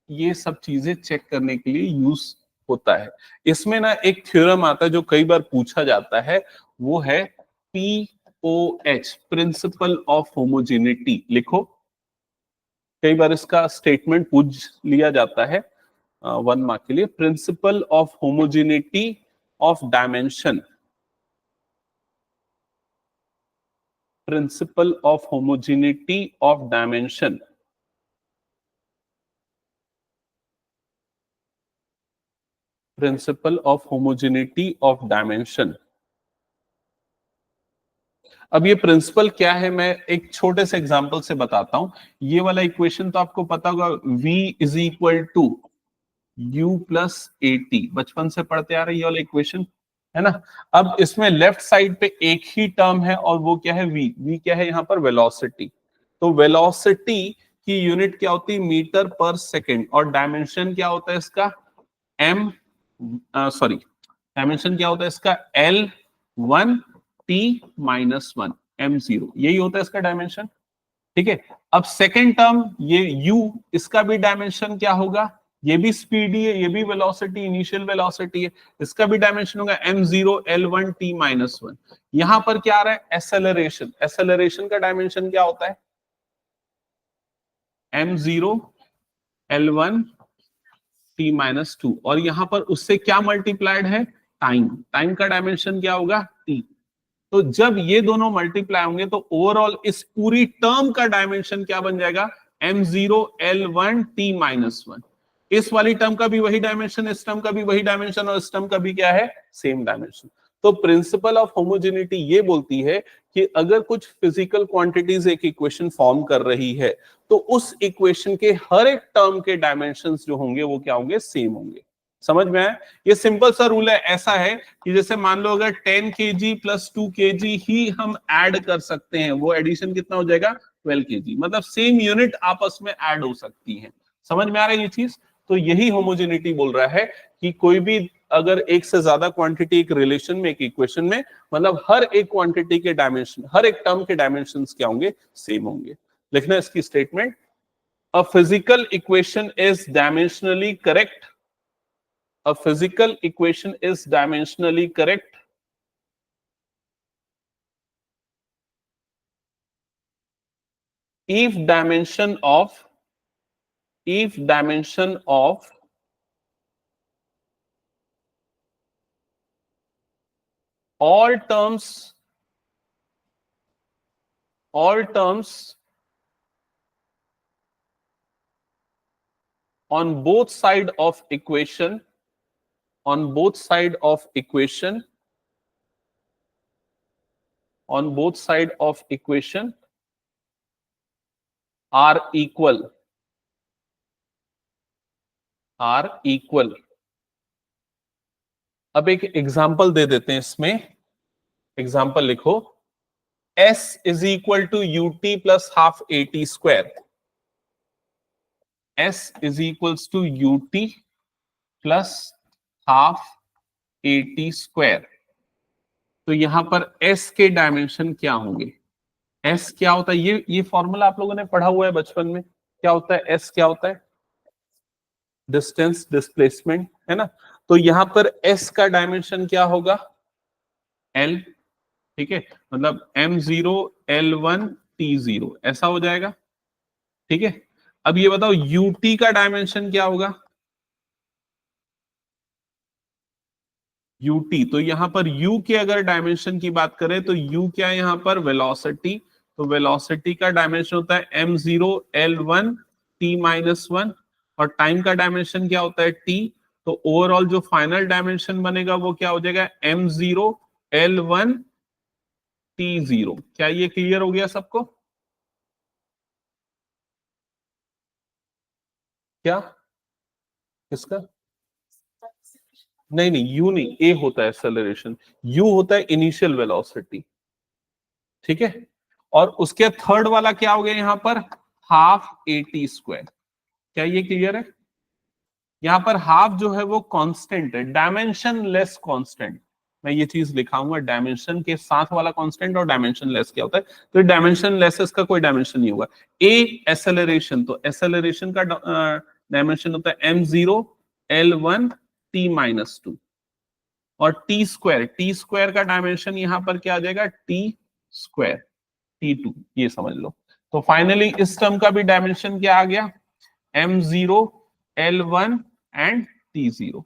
ये सब चीजें चेक करने के लिए यूज होता है। इसमें ना एक थ्योरम आता है जो कई बार पूछा जाता है, वो है POH, प्रिंसिपल ऑफ होमोजेनिटी। लिखो, कई बार इसका स्टेटमेंट पूछ लिया जाता है 1 मार्क के लिए। Principle of homogeneity of dimension, principle of homogeneity of dimension. Principle of homogeneity of dimension. अब ये प्रिंसिपल क्या है, मैं एक छोटे से एग्जांपल से बताता हूं। ये वाला इक्वेशन तो आपको पता होगा, v is equal to u plus A T, बचपन से पढ़ते आ रहे ये वाला इक्वेशन, है ना। अब इसमें लेफ्ट साइड पे एक ही टर्म है और वो क्या है, v क्या है यहाँ पर, वेलोसिटी। तो वेलोसिटी की यूनिट क्या होती है, मीटर पर सेकेंड, और डायमेंशन क्या होता है इसका, m, सॉरी डायमेंशन क्या होता है इसका, L1 t-1 m0, यही होता है इसका डायमेंशन। ठीक है, अब सेकेंड टर्म ये u, इसका भी डायमेंशन क्या होगा, ये भी स्पीड ही है, ये भी वेलोसिटी, इनिशियल वेलोसिटी है, इसका भी डायमेंशन होगा m0 L1 t-1। यहां पर क्या आ रहा है, एक्सेलरेशन, एक्सेलरेशन का डायमेंशन क्या होता है, m0 L1 t-2, और यहां पर उससे क्या मल्टीप्लाइड है, टाइम, टाइम का डायमेंशन क्या होगा, t। तो जब ये दोनों मल्टीप्लाई होंगे तो ओवरऑल इस पूरी टर्म का डायमेंशन क्या बन जाएगा, m0 L1 t-1। इस वाली टर्म का भी वही डायमेंशन, इस टर्म का भी वही डायमेंशन, और इस टर्म का भी क्या है, सेम डायमेंशन। तो प्रिंसिपल ऑफ होमोजेनिटी ये बोलती है कि अगर कुछ फिजिकल क्वांटिटीज एक इक्वेशन फॉर्म कर रही है तो उस इक्वेशन के हर एक टर्म के डायमेंशंस जो होंगे वो क्या होंगे, सेम होंगे। समझ में आया? ये सिंपल सा रूल है। ऐसा है कि जैसे मान लो अगर 10 kg प्लस 2 kg ही हम ऐड कर सकते हैं, वो एडिशन कितना हो जाएगा, 12 kg, मतलब सेम यूनिट आपस में ऐड हो सकती है। समझ में आ रहा है ये चीज? तो यही होमोजेनिटी बोल रहा है कि कोई भी अगर एक से ज्यादा क्वांटिटी एक रिलेशन में, एक इक्वेशन में, मतलब हर एक क्वांटिटी के डायमेंशन, हर एक टर्म के डायमेंशंस क्या होंगे, सेम होंगे। लिखना इसकी statement, a physical equation is dimensionally correct, a physical equation is dimensionally correct if dimension of all terms on both side of equation on both side of equation are equal अब एक example दे देते हैं इसमें। Example लिखो, s is equal to ut plus half at square, s is equals to ut plus half at square. तो यहां पर s के डायमेंशन क्या होंगे, s क्या होता है, ये फॉर्मूला आप लोगों ने पढ़ा हुआ है बचपन में। क्या होता है s, क्या होता है, डिस्टेंस, डिस्प्लेसमेंट, है ना। तो यहां पर s का डायमेंशन क्या होगा, l। ठीक है, मतलब m0 L1 t0 ऐसा हो जाएगा। ठीक है, अब ये बताओ ut का डायमेंशन क्या होगा, ut। तो यहां पर u के अगर डायमेंशन की बात करें तो u क्या है यहां पर, वेलोसिटी। तो वेलोसिटी का डायमेंशन होता है m0 L1 t-1, और टाइम का डायमेंशन क्या होता है, t। तो ओवरऑल जो फाइनल डायमेंशन बनेगा वो क्या हो जाएगा, m0 L1 t0। क्या ये क्लियर हो गया सबको? क्या इसका, नहीं नहीं, यू नहीं, ए होता है एक्सेलरेशन, यू होता है इनिशियल वेलोसिटी। ठीक है, और उसके थर्ड वाला क्या हो गया यहां पर, हाफ at स्क्वायर। क्या ये क्लियर है? यहां पर हाफ जो है वो कांस्टेंट है, डायमेंशन लेस कांस्टेंट। मैं ये चीज लिखाऊंगा, डायमेंशन के साथ वाला कांस्टेंट और डायमेंशन लेस क्या होता है। तो डायमेंशन लेस, इसका कोई डायमेंशन नहीं होगा। ए एक्सेलरेशन, तो एक्सेलरेशन का डायमेंशन होता है m0 L1 t-2, और टी स्क्वायर का डायमेंशन यहां पर क्या आ जाएगा, टी स्क्वायर t2, ये समझ लो। तो फाइनली इस टर्म का भी डायमेंशन क्या आ गया, m0 L1 and t0।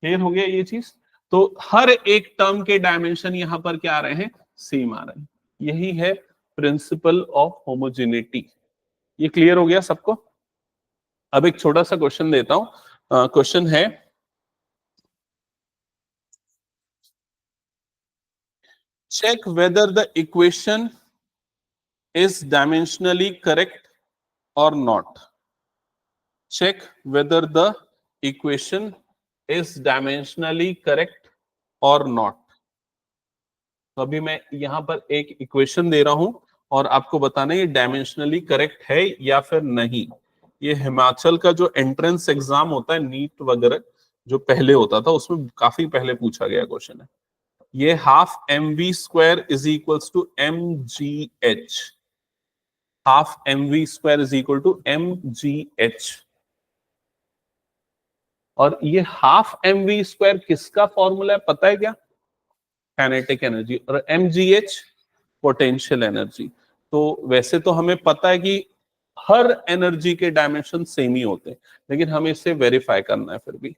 Clear हो गया ये चीज? तो हर एक टर्म के डायमेंशन यहां पर क्या आ रहे हैं, सेम आ रहे हैं। यही है प्रिंसिपल ऑफ होमोजेनिटी। ये क्लियर हो गया सबको? अब एक छोटा सा क्वेश्चन देता हूं। क्वेश्चन है, check whether the equation is dimensionally correct or not. Check whether the equation is dimensionally correct or not. तो अभी मैं यहां पर एक इक्वेशन दे रहा हूं और आपको बताना ये डायमेंशनली करेक्ट है या फिर नहीं। ये हिमाचल का जो एंट्रेंस एग्जाम होता है नीट वगैरह जो पहले होता था उसमें काफी पहले पूछा गया क्वेश्चन है। ये half M V square is equals to M G H. Half M V square is equal to M G H. और ये हाफ एम वी स्क्वायर किसका फॉर्मूला है पता है क्या? Kinetic energy. और M G H potential energy. तो वैसे तो हमें पता है कि हर एनर्जी के डायमेंशन सेम ही होते हैं, लेकिन हमें इसे वेरीफाई करना है फिर भी।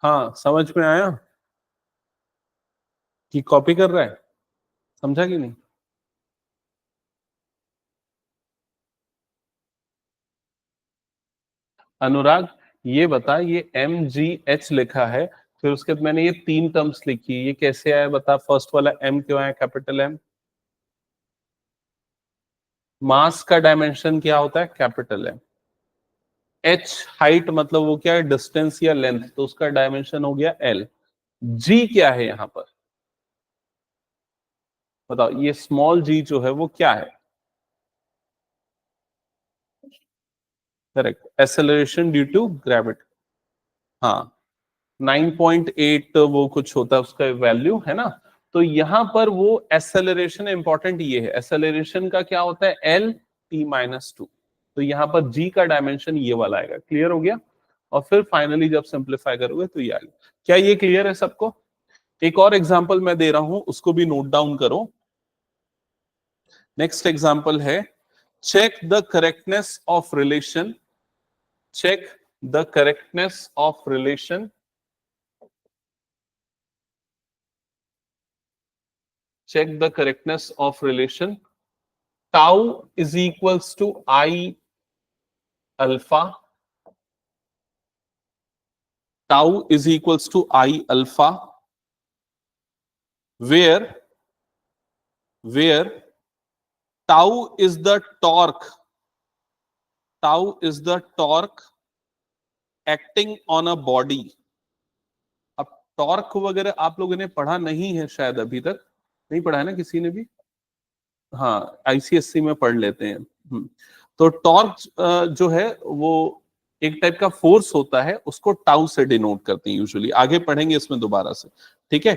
हाँ समझ में आया कि कॉपी कर रहा है? समझा कि नहीं? अनुराग ये बता, ये एम जी एच लिखा है, फिर उसके बाद मैंने ये तीन टर्म्स लिखी, ये कैसे आया बता? फर्स्ट वाला एम क्यों आया कैपिटल एम? मास का डायमेंशन क्या होता है? Capital M. एच हाइट मतलब वो क्या है? डिस्टेंस या लेंथ, तो उसका डायमेंशन हो गया एल। जी क्या है यहां पर बताओ? ये स्मॉल जी जो है वो क्या है? Correct, acceleration due to gravity. हाँ 9.8 वो कुछ होता है उसका वैल्यू है ना। तो यहां पर वो एक्सेलरेशन इंपॉर्टेंट ये है, एक्सेलरेशन का क्या होता है? L T minus two. तो यहां पर जी का डायमेंशन ये वाला आएगा। क्लियर हो गया? और फिर फाइनली जब सिंप्लीफाई करोगे तो ये आएगा। क्या ये क्लियर है सबको? एक और एग्जांपल मैं दे रहा हूं, उसको भी नोट डाउन करो। नेक्स्ट एग्जांपल है, check the correctness of relation. Check the correctness of relation. check the correctness of relation tau is equals to I alpha. Tau is equals to I alpha, where tau is the torque. Tau is the torque acting on a body. अब torque वगैरह आप लोगों ने पढ़ा नहीं है शायद, अभी तक नहीं पढ़ा है ना किसी ने भी? हाँ आईसीएससी में पढ़ लेते हैं। तो टॉर्क जो है वो एक टाइप का फोर्स होता है, उसको टाउ से डिनोट करते हैं यूजुअली। आगे पढ़ेंगे इसमें दोबारा से, ठीक है।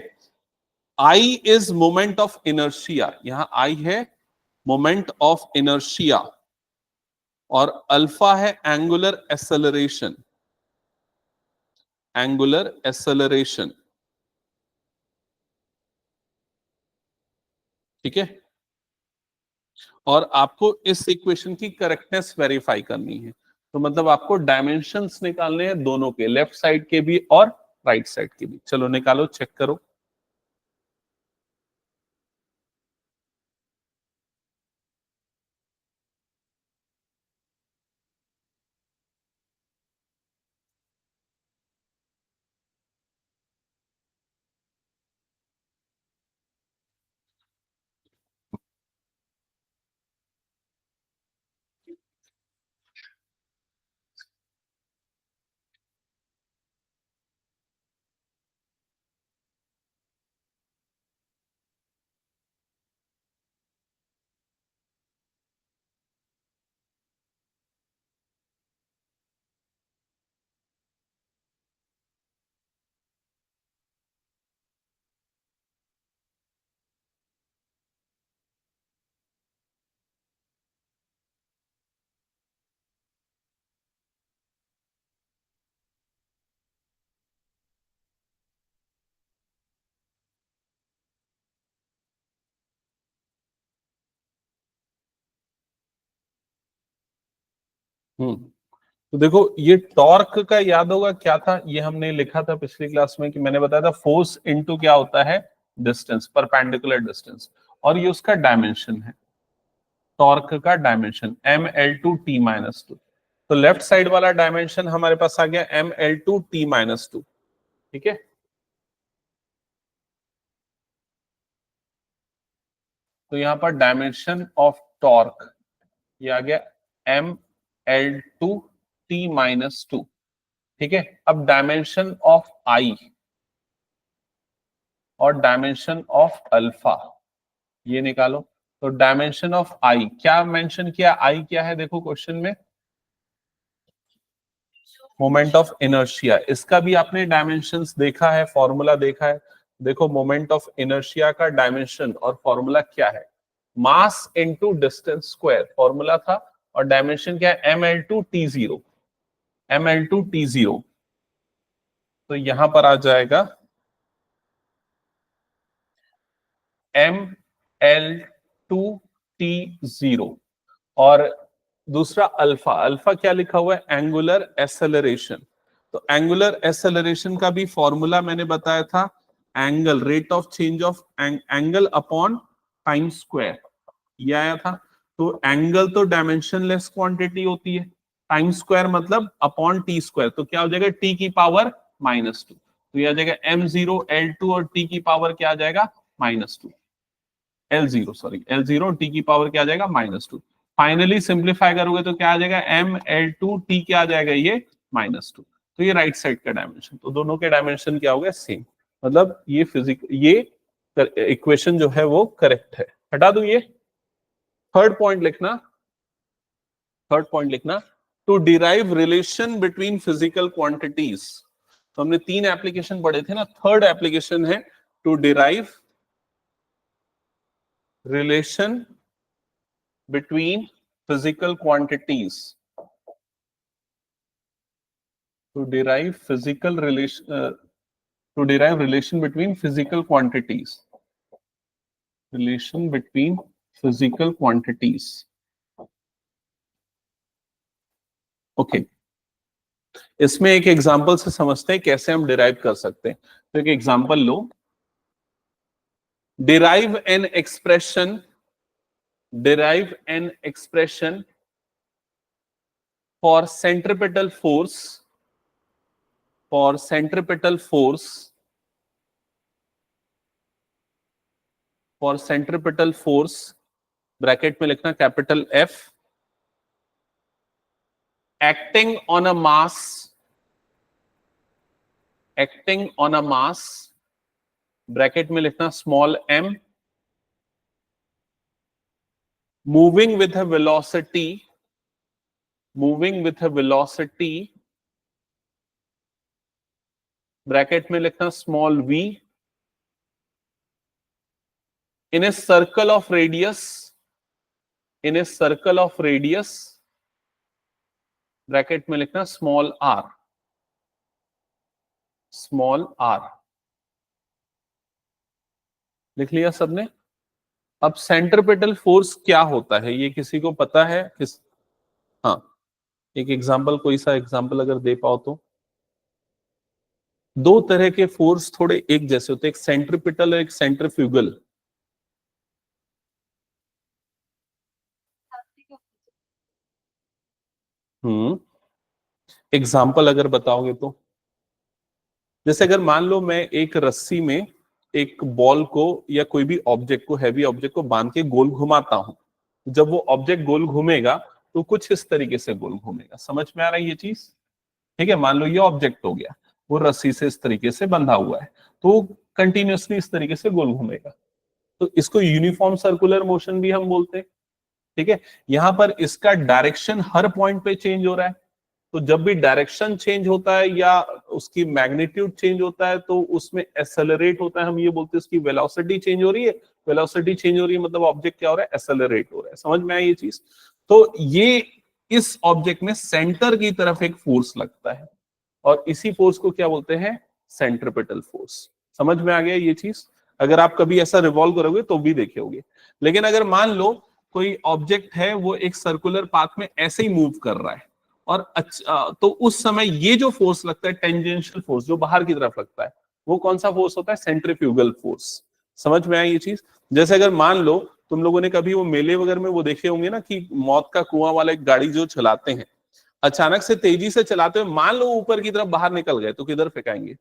I is moment of inertia, यहां आई है मोमेंट ऑफ इनर्शिया, और अल्फा है एंगुलर एक्सेलरेशन। एंगुलर एक्सेलरेशन, ठीक है। और आपको इस इक्वेशन की करेक्टनेस वेरीफाई करनी है। तो मतलब आपको डायमेंशंस निकालने हैं दोनों के, लेफ्ट साइड के भी और राइट साइड के भी। चलो निकालो, चेक करो। तो देखो ये टॉर्क का याद होगा क्या था, ये हमने लिखा था पिछली क्लास में कि मैंने बताया था फोर्स इनटू क्या होता है, डिस्टेंस, परपेंडिकुलर डिस्टेंस, और ये उसका डायमेंशन है, टॉर्क का डायमेंशन mL2t-2। तो लेफ्ट साइड वाला डायमेंशन हमारे पास आ गया mL2t-2, ठीक है। तो यहां पर डायमेंशन ऑफ टॉर्क ये आ गया mL2t-2, ठीक है। अब डायमेंशन ऑफ आई और डायमेंशन ऑफ अल्फा ये निकालो। तो डायमेंशन ऑफ आई क्या मेंशन किया, आई क्या है देखो क्वेश्चन में, मोमेंट ऑफ इनर्शिया। इसका भी आपने डायमेंशंस देखा है, फॉर्मूला देखा है। देखो मोमेंट ऑफ इनर्शिया का डायमेंशन और फॉर्मूला क्या है, mass into distance square formula था, और डायमेंशन क्या है mL2t0, mL2t0। तो यहां पर आ जाएगा mL2t0, और दूसरा अल्फा, अल्फा क्या लिखा हुआ है, एंगुलर एक्सेलरेशन। तो एंगुलर एक्सेलरेशन का भी फॉर्मूला मैंने बताया था, angle, rate of change of angle upon time square, ये आया था। तो एंगल तो डायमेंशनलेस क्वांटिटी होती है, टाइम स्क्वायर मतलब अपॉन टी स्क्वायर, तो क्या हो जाएगा टी की पावर -2। तो यह आ जाएगा m0 L2 और टी की पावर क्या आ जाएगा -2, L0 सॉरी L0 टी की पावर क्या आ जाएगा -2। फाइनली सिंप्लीफाई करोगे तो क्या आ जाएगा mL2t क्या आ जाएगा ये -2। तो ये राइट साइड का डायमेंशन, तो दोनों के डायमेंशन क्या हो गया सेम, मतलब ये ये इक्वेशन जो है वो करेक्ट है। हटा दूं ये, थर्ड पॉइंट लिखना, थर्ड पॉइंट लिखना, to derive relation between physical quantities. तो हमने 3 एप्लीकेशन पढ़े थे ना, थर्ड एप्लीकेशन है to derive relation between physical quantities, to derive physical relation to derive relation between physical quantities, relation between physical quantities, okay। इसमें एक example से समझते हैं कैसे हम डिराइव कर सकते हैं। तो एक example low, derive an expression for centripetal force, bracket में लिखना capital F, acting on a mass, bracket में लिखना small m, moving with a velocity, bracket में लिखना small v, in a circle of radius, bracket में लिखना small r, लिख लिया सबने। अब सेंट्रिपेटल फोर्स क्या होता है ये किसी को पता है? हाँ, एक एग्जांपल, कोई सा एग्जांपल अगर दे पाओ तो। दो तरह के फोर्स थोड़े एक जैसे होते हैं, एक सेंट्रिपिटल और एक सेंट्रीफ्यूगल। एग्जांपल अगर बताओगे तो, जैसे अगर मान लो मैं एक रस्सी में एक बॉल को या कोई भी ऑब्जेक्ट को, हैवी ऑब्जेक्ट को बांध के गोल घुमाता हूं, जब वो ऑब्जेक्ट गोल घूमेगा तो कुछ इस तरीके से गोल घूमेगा। समझ में आ रहा है ये चीज? ठीक है, मान लो ये ऑब्जेक्ट हो गया, वो रस्सी से इस तरीके से बंधा हुआ है, तो कंटिन्यूअसली इस तरीके से गोल घूमेगा, तो इसको यूनिफॉर्म सर्कुलर मोशन भी हम बोलते हैं। ठीक है, यहां पर इसका डायरेक्शन हर पॉइंट पे चेंज हो रहा है, तो जब भी डायरेक्शन चेंज होता है या उसकी मैग्नीट्यूड चेंज होता है तो उसमें एक्सेलरेट होता है, हम ये बोलते हैं उसकी वेलोसिटी चेंज हो रही है। वेलोसिटी चेंज हो रही है मतलब ऑब्जेक्ट क्या हो रहा है, एक्सेलरेट हो रहा है। समझ में आई ये चीज? तो ये इस ऑब्जेक्ट में सेंटर की तरफ एक फोर्स लगता है, और इसी फोर्स को क्या बोलते हैं, सेंट्रिपिटल फोर्स। समझ में आ गया ये चीज? अगर आप कभी ऐसा रिवॉल्व करोगे तो भी देखे होगे। लेकिन अगर मान लो कोई ऑब्जेक्ट है वो एक सर्कुलर पाथ में ऐसे ही मूव कर रहा है और तो उस समय ये जो फोर्स लगता है टेंजेंशियल फोर्स, जो बाहर की तरफ लगता है, वो कौन सा फोर्स होता है? Centrifugal force. समझ में आई ये चीज? जैसे अगर मान लो तुम लोगों ने कभी वो मेले वगैरह में वो देखे होंगे ना कि मौत का कुआं वाला एक गाड़ी जो चलाते हैं, अचानक से तेजी से चलाते हुए मान लो ऊपर की तरफ बाहर निकल गए, तो किधर फेंकाएंगे?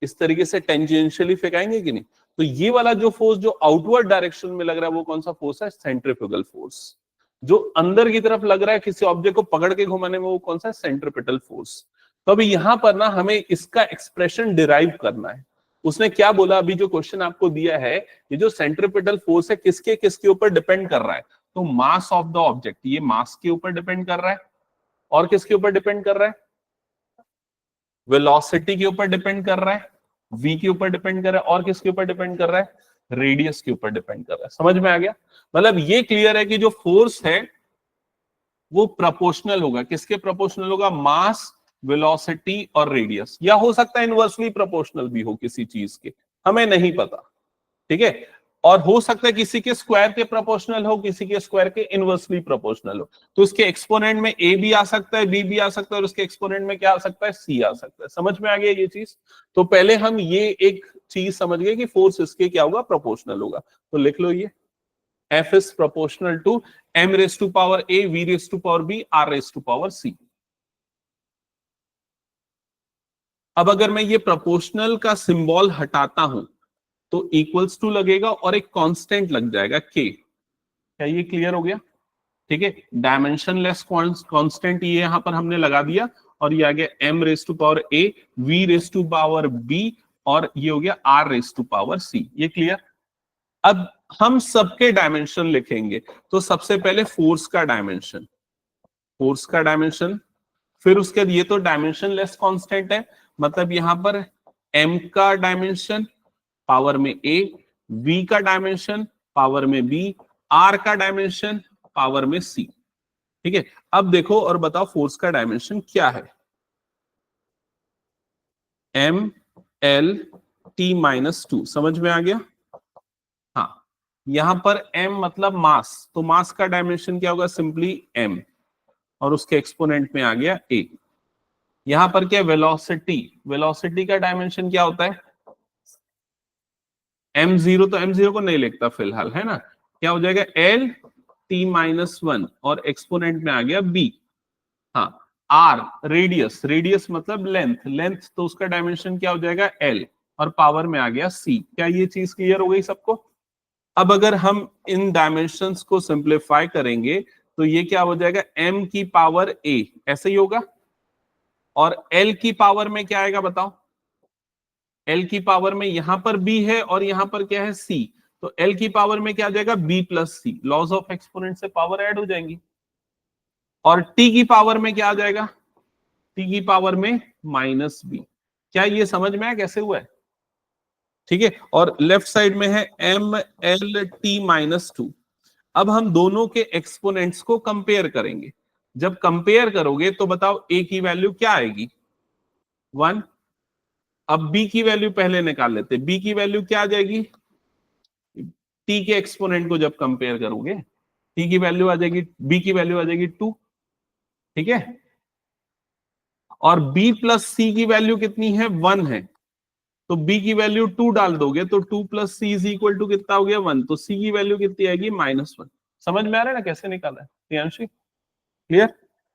इस तरीके से टेंजेंशियली फेंकाएंगे कि नहीं? तो ये वाला जो फोर्स जो आउटवर्ड डायरेक्शन में लग रहा है वो कौन सा फोर्स है? Centrifugal force. जो अंदर की तरफ लग रहा है किसी ऑब्जेक्ट को पकड़ के घुमाने में, वो कौन सा है? Centripetal force. तो अभी यहां पर ना हमें इसका एक्सप्रेशन डिराइव करना है। उसने क्या बोला, अभी जो क्वेश्चन आपको दिया है, ये जो सेंट्रीपिटल फोर्स है किसके किसके ऊपर डिपेंड कर रहा है? तो मास ऑफ द ऑब्जेक्ट, ये मास के ऊपर डिपेंड कर रहा है। और किसके ऊपर डिपेंड कर रहा है? वेलोसिटी के ऊपर डिपेंड कर रहा है, v के ऊपर डिपेंड कर रहा है, और किसके ऊपर डिपेंड कर रहा है? रेडियस के ऊपर डिपेंड कर रहा है। समझ में आ गया? मतलब ये क्लियर है कि जो फोर्स है वो प्रोपोर्शनल होगा। किसके प्रोपोर्शनल होगा? मास, वेलोसिटी और रेडियस। या हो सकता है इनवर्सली प्रोपोर्शनल भी हो किसी चीज के, हमें नहीं पता। ठीक है? और हो सकता है किसी के स्क्वायर के प्रोपोर्शनल हो, किसी के स्क्वायर के इनवर्सली प्रोपोर्शनल हो। तो उसके एक्सपोनेंट में a भी आ सकता है, b भी आ सकता है, और उसके एक्सपोनेंट में क्या आ सकता है? c आ सकता है। समझ में आ गया ये चीज? तो पहले हम ये एक चीज समझ गए कि फोर्स इसके क्या होगा? प्रोपोर्शनल होगा। तो लिख लो ये F is proportional to m raised to power a, v raised to power b, r raised to power c। अब अगर मैं ये प्रोपोर्शनल का सिंबल हटाता हूं तो इक्वल्स टू लगेगा और एक कांस्टेंट लग जाएगा k। क्या ये क्लियर हो गया? ठीक है, डायमेंशनलेस कांस्टेंट ये यहां पर हमने लगा दिया, और ये आ गया m raise to power a, v raise to power b, और ये हो गया r raise to power c। ये क्लियर? अब हम सबके डायमेंशन लिखेंगे। तो सबसे पहले फोर्स का डायमेंशन, फोर्स का डायमेंशन, फिर उसके बाद ये तो डायमेंशनलेस कांस्टेंट है, मतलब यहां पर m का डायमेंशन पावर में a, v का डायमेंशन पावर में b, r का डायमेंशन पावर में c। ठीक है, अब देखो और बताओ फोर्स का डायमेंशन क्या है? m l t minus 2। समझ में आ गया? हाँ, यहां पर m मतलब मास, तो मास का डायमेंशन क्या होगा? सिंपली m, और उसके एक्सपोनेंट में आ गया a। यहां पर क्या? वेलोसिटी, वेलोसिटी का डायमेंशन क्या होता है? m0, तो m0 को नहीं लिखता फिलहाल, है ना? क्या हो जाएगा? l t माइनस 1, और एक्सपोनेंट में आ गया b। हाँ, r रेडियस, रेडियस मतलब लेंथ, लेंथ तो उसका डायमेंशन क्या हो जाएगा? l, और पावर में आ गया c। क्या ये चीज क्लियर हो गई सबको? अब अगर हम इन डायमेंशंस को सिंप्लीफाई करेंगे तो ये क्या हो जाएगा? m की पावर a, ऐसे ही होगा। और l की पावर में क्या आएगा बताओ? l की पावर में यहां पर b है और यहां पर क्या है? c। तो l की पावर में क्या आ जाएगा? b plus c। Laws of exponent से पावर ऐड हो जाएंगी। और t की पावर में क्या आ जाएगा? t की पावर में माइनस b। क्या ये समझ में आया कैसे हुआ है? ठीक है, और लेफ्ट साइड में है m l t माइनस 2। अब हम दोनों के एक्सपोनेंट्स को कंपेयर करेंगे। जब कंपेयर करोगे तो बताओ a की वैल्यू क्या आएगी? 1। अब b की वैल्यू पहले निकाल लेते। b की वैल्यू क्या आ जाएगी? t के एक्सपोनेंट को जब कंपेयर करोगे, t की वैल्यू आ जाएगी, b की वैल्यू आ जाएगी 2। ठीक है, और b प्लस c की वैल्यू कितनी है? 1 है। तो b की वैल्यू 2 डाल दोगे तो 2 plus c is equal to कितना हो गया? 1। तो c की वैल्यू कितनी आएगी? -1। समझ में आ रहा है ना कैसे निकाला है प्रियांशी? क्लियर?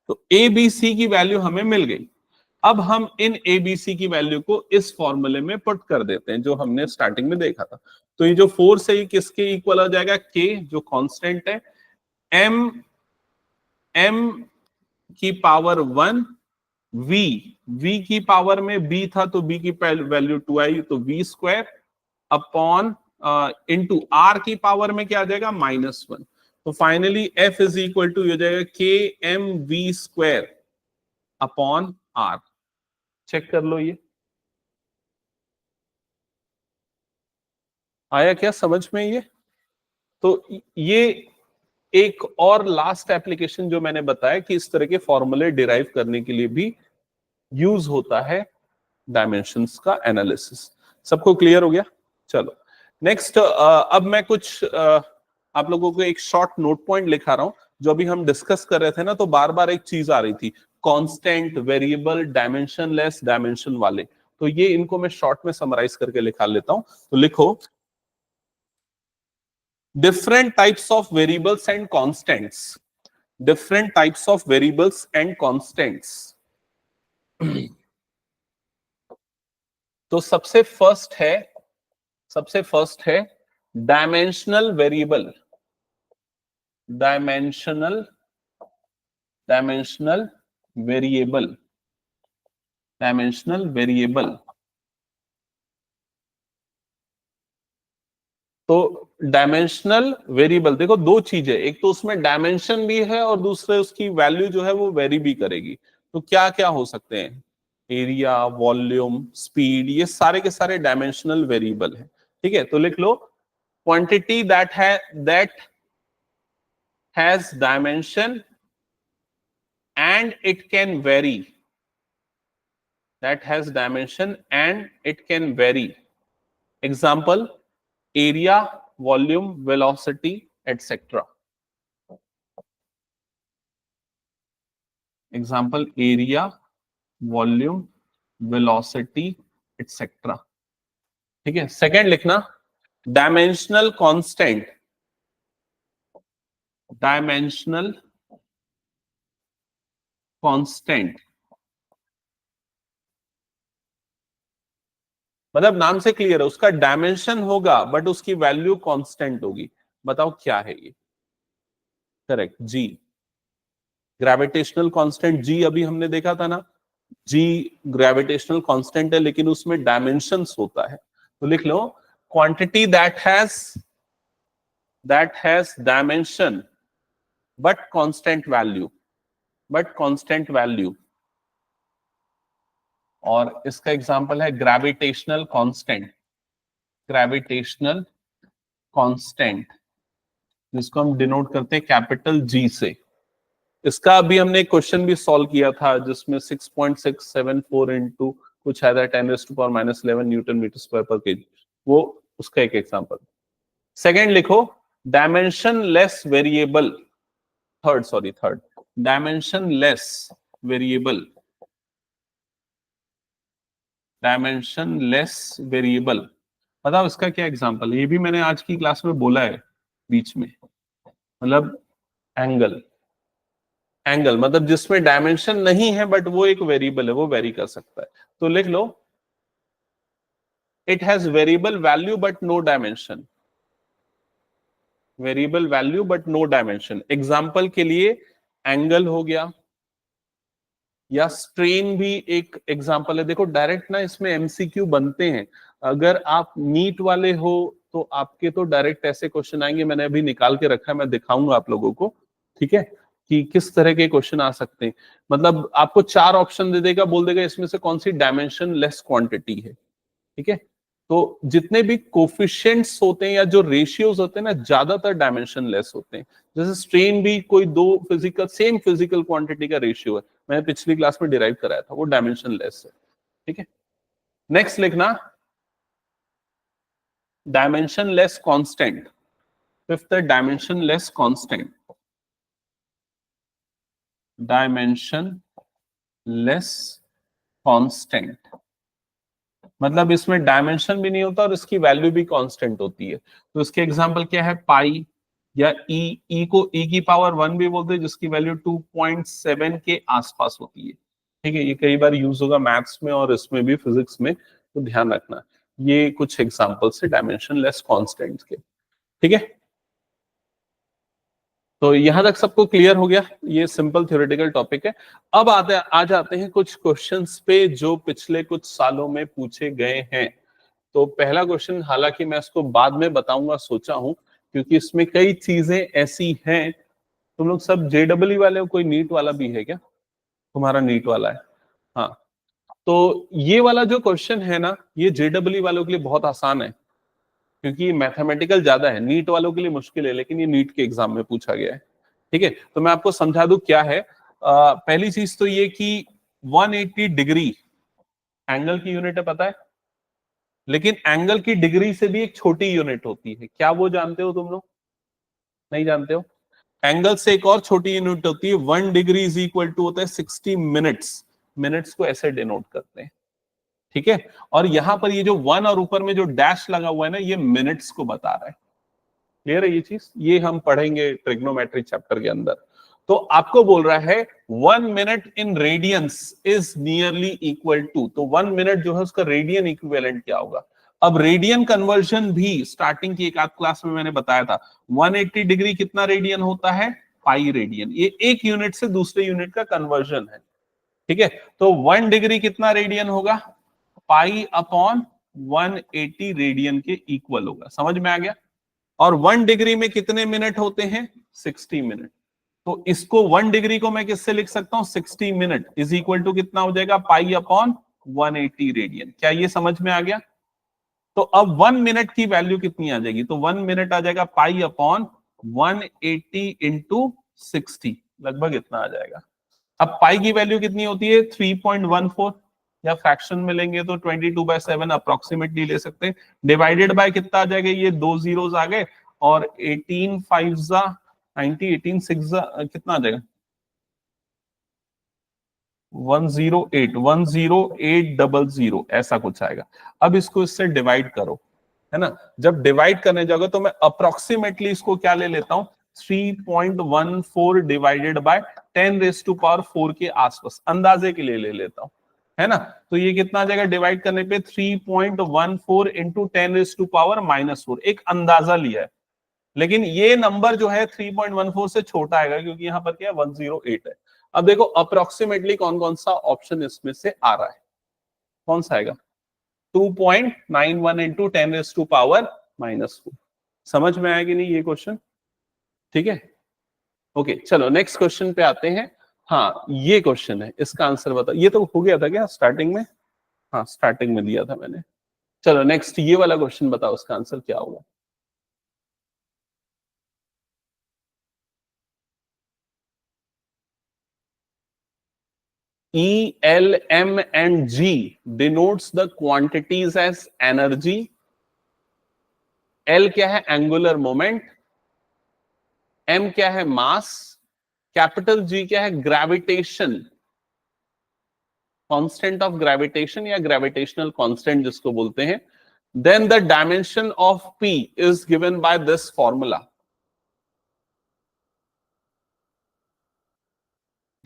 तो a b c की वैल्यू हमें मिल गई। अब हम इन a b c की वैल्यू को इस फॉर्मूले में पुट कर देते हैं जो हमने स्टार्टिंग में देखा था। तो ये जो फोर्स है ये किसके इक्वल हो जाएगा? k, जो कांस्टेंट है, m की पावर 1, v की पावर में b था तो b की वैल्यू 2 आई, तो v square upon into r की पावर में क्या आ जाएगा? -1। तो finally f is equal to हो जाएगा k m v square upon r। Check कर लो, ये आया क्या समझ में? ये तो ये एक और लास्ट एप्लीकेशन जो मैंने बताया कि इस तरह के फॉर्मूले डिराइव करने के लिए भी यूज होता है डायमेंशंस का एनालिसिस। सबको क्लियर हो गया? चलो नेक्स्ट, अब मैं कुछ आप लोगों को एक शॉर्ट नोट पॉइंट लिखा रहा हूं जो अभी हम डिस्कस कर रहे थे ना, तो बार बार एक चीज आ रही थी, कांस्टेंट, वेरिएबल, डायमेंशनलेस, डायमेंशन वाले। तो ये इनको मैं शॉर्ट में समराइज करके लिखा लेता हूं। तो लिखो, different types of variables and constants, different types of variables and constants। तो सबसे फर्स्ट है dimensional variable, dimensional dimensional variable, dimensional variable. तो डायमेंशनल वेरिएबल देखो दो चीजें, एक तो उसमें डायमेंशन भी है और दूसरे उसकी वैल्यू जो है वो वेरी भी करेगी। तो क्या क्या हो सकते हैं, एरिया, वॉल्यूम, स्पीड, ये सारे के सारे डायमेंशनल वेरिएबल है। ठीक है, तो लिख लो, quantity that has dimension and it can vary, that has dimension and it can vary। Example, area, volume, velocity, etc। Example, area, volume, velocity, etc। ठीक है, सेकेंड लिखना, डायमेंशनल कांस्टेंट, डायमेंशनल कांस्टेंट मतलब नाम से क्लियर है, उसका dimension होगा but उसकी वैल्यू कांस्टेंट होगी। बताओ क्या है ये? करेक्ट, जी। ग्रेविटेशनल कांस्टेंट जी अभी हमने देखा था ना, जी ग्रेविटेशनल कांस्टेंट है लेकिन उसमें डायमेंशंस होता है। तो लिख लो, quantity that has dimension but constant value, but constant value. और इसका एग्जांपल है ग्रेविटेशनल कांस्टेंट, ग्रेविटेशनल कांस्टेंट, जिसको हम डिनोट करते हैं कैपिटल जी से। इसका अभी हमने क्वेश्चन भी सॉल्व किया था जिसमें 6.674 इंटू कुछ है 10⁻⁻11 न्यूटन मीटर स्क्वायर पर केजी, वो उसका एक एग्जांपल। सेकंड लिखो, dimension less variable, third dimension less variable, dimension less variable. बताओ इसका क्या एग्जांपल है? ये भी मैंने आज की क्लास में बोला है बीच में। मतलब एंगल, एंगल मतलब जिसमें डायमेंशन नहीं है बट वो एक वेरिएबल है, वो वेरी कर सकता है। तो लिख लो, it has variable value but no dimension, variable value but no dimension. Example के लिए एंगल हो गया, या स्ट्रेन भी एक एग्जांपल है। देखो डायरेक्ट ना इसमें एमसीक्यू बनते हैं, अगर आप नीट वाले हो तो आपके तो डायरेक्ट ऐसे क्वेश्चन आएंगे, मैंने अभी निकाल के रखा है, मैं दिखाऊंगा आप लोगों को, ठीक है, कि किस तरह के क्वेश्चन आ सकते हैं। मतलब आपको 4 ऑप्शन दे देगा, बोल देगा इसमें से कौन सी डायमेंशन लेस क्वांटिटी है। ठीक है, तो जितने भी कोफिशिएंट्स होते हैं या जो रेशियोज होते हैं ना, ज्यादातर डायमेंशन लेस होते हैं। जैसे स्ट्रेन भी कोई दो फिजिकल, सेम फिजिकल क्वांटिटी का रेशियो है, मैंने पिछली क्लास में डिराइव कराया था, वो डायमेंशन लेस है। ठीक है, नेक्स्ट लिखना, डायमेंशन लेस कांस्टेंट। फिफ्थ है dimension less constant, dimension less constant मतलब इसमें डायमेंशन भी नहीं होता और इसकी वैल्यू भी कांस्टेंट होती है। तो इसके एग्जांपल क्या है, पाई, या ई को ई की पावर 1 भी बोलते हैं, जिसकी वैल्यू 2.7 के आसपास होती है। ठीक है, ये कई बार यूज होगा मैथ्स में और इसमें भी, फिजिक्स में, तो ध्यान रखना। ये कुछ एग्जांपल्स है डायमेंशन लेस कांस्टेंट्स के। ठीक है, तो यहां तक सबको क्लियर हो गया, ये सिंपल थ्योरेटिकल टॉपिक है। अब आ जाते हैं कुछ क्वेश्चंस पे जो पिछले कुछ सालों में पूछे गए हैं। तो पहला क्वेश्चन, हालांकि मैं इसको बाद में बताऊंगा सोचा हूं, क्योंकि इसमें कई चीजें ऐसी हैं। तुम लोग सब जेडब्ल्यू वाले हो, कोई नीट वाला भी है क्या? तुम्हारा नीट वाला है? हाँ, तो ये वाला जो क्वेश्चन है ना, ये जेडब्ल्यू वालों के लिए बहुत आसान है, क्योंकि मैथमेटिकल ज्यादा है। नीट वालों के लिए मुश्किल है, लेकिन ये नीट के एग्जाम में पूछा गया है। ठीक है, तो मैं आपको समझा दूं क्या है। पहली चीज तो ये कि 180 डिग्री एंगल की यूनिट है, पता है? लेकिन एंगल की डिग्री से भी एक छोटी यूनिट होती है, क्या वो जानते हो तुम लोग? नहीं जानते हो? एंगल से एक और छोटी यूनिट होती है, 1 डिग्री इज इक्वल टू होता है 60 मिनट्स। मिनट्स को ऐसे डिनोट करते हैं, ठीक है। और यहां पर ये जो 1 और ऊपर में जो डैश लगा हुआ है ना, ये मिनट्स को बता रहा है। क्लियर है ये चीज? ये हम पढ़ेंगे ट्रिग्नोमेट्री चैप्टर के अंदर। तो आपको बोल रहा है 1 minute in radians is nearly equal to, तो 1 मिनट जो है उसका रेडियन इक्विवेलेंट क्या होगा? अब रेडियन कन्वर्जन भी स्टार्टिंग की एक आध क्लास में मैंने बताया था, 180 डिग्री कितना रेडियन होता है? Pi radian. ये एक यूनिट से दूसरे यूनिट का कन्वर्जन है, ठीक है। तो 1 डिग्री कितना रेडियन होगा? पाई अपॉन 180 रेडियन के इक्वल होगा। समझ में आ गया? और 1 डिग्री में कितने मिनट होते हैं? 60 मिनट। तो इसको 1 डिग्री को मैं किससे लिख सकता हूं? 60 मिनट इज इक्वल टू कितना हो जाएगा? Pi upon 180 radian. क्या ये समझ में आ गया? तो अब 1 मिनट की वैल्यू कितनी आ जाएगी? तो 1 मिनट आ जाएगा पाई अपॉन 180 इंटू 60, लगभग इतना आ जाएगा। अब पाई की वैल्यू कितनी होती है? 3.14, या फ्रैक्शन में लेंगे तो 22/7 अप्रोक्सीमेटली ले सकते हैं। डिवाइडेड बाय कितना आ जाएगा? ये 2 जीरोस आ गए, और 18 5 90, 18 6 कितना आ जाएगा? 108 ऐसा कुछ आएगा। अब इसको इससे डिवाइड करो, है ना। जब डिवाइड करने जाओगे तो मैं अप्रोक्सीमेटली इसको क्या ले लेता हूं? 3.14 डिवाइडेड बाय 10⁴ के आसपास, अंदाजे के लिए ले लेता हूं, है ना। तो ये कितना आ जाएगा डिवाइड करने पे? 3.14 इंटू 10⁻⁻4, एक अंदाजा लिया है, लेकिन ये नंबर जो है 3.14 से छोटा आएगा, क्योंकि यहां पर क्या है? 108 है। अब देखो अप्रोक्सीमेटली कौन कौन सा ऑप्शन इसमें से आ रहा है, कौन सा आएगा? 2.91 इंटू 10⁻⁻4। समझ में आया कि नहीं ये क्वेश्चन? ठीक है, ओके। चलो नेक्स्ट क्वेश्चन पे आते हैं। हाँ, ये क्वेश्चन है, इसका आंसर बताओ। ये तो हो गया था क्या स्टार्टिंग में? हाँ, स्टार्टिंग में दिया था मैंने। चलो नेक्स्ट ये वाला क्वेश्चन बताओ, उसका आंसर क्या होगा? E, L, M and G denotes the quantities as energy. L क्या है? Angular moment. M क्या है? मास। कैपिटल G क्या है? ग्रेविटेशन, कांस्टेंट ऑफ ग्रेविटेशन या ग्रेविटेशनल कांस्टेंट जिसको बोलते हैं। Then the dimension of P is given by this formula.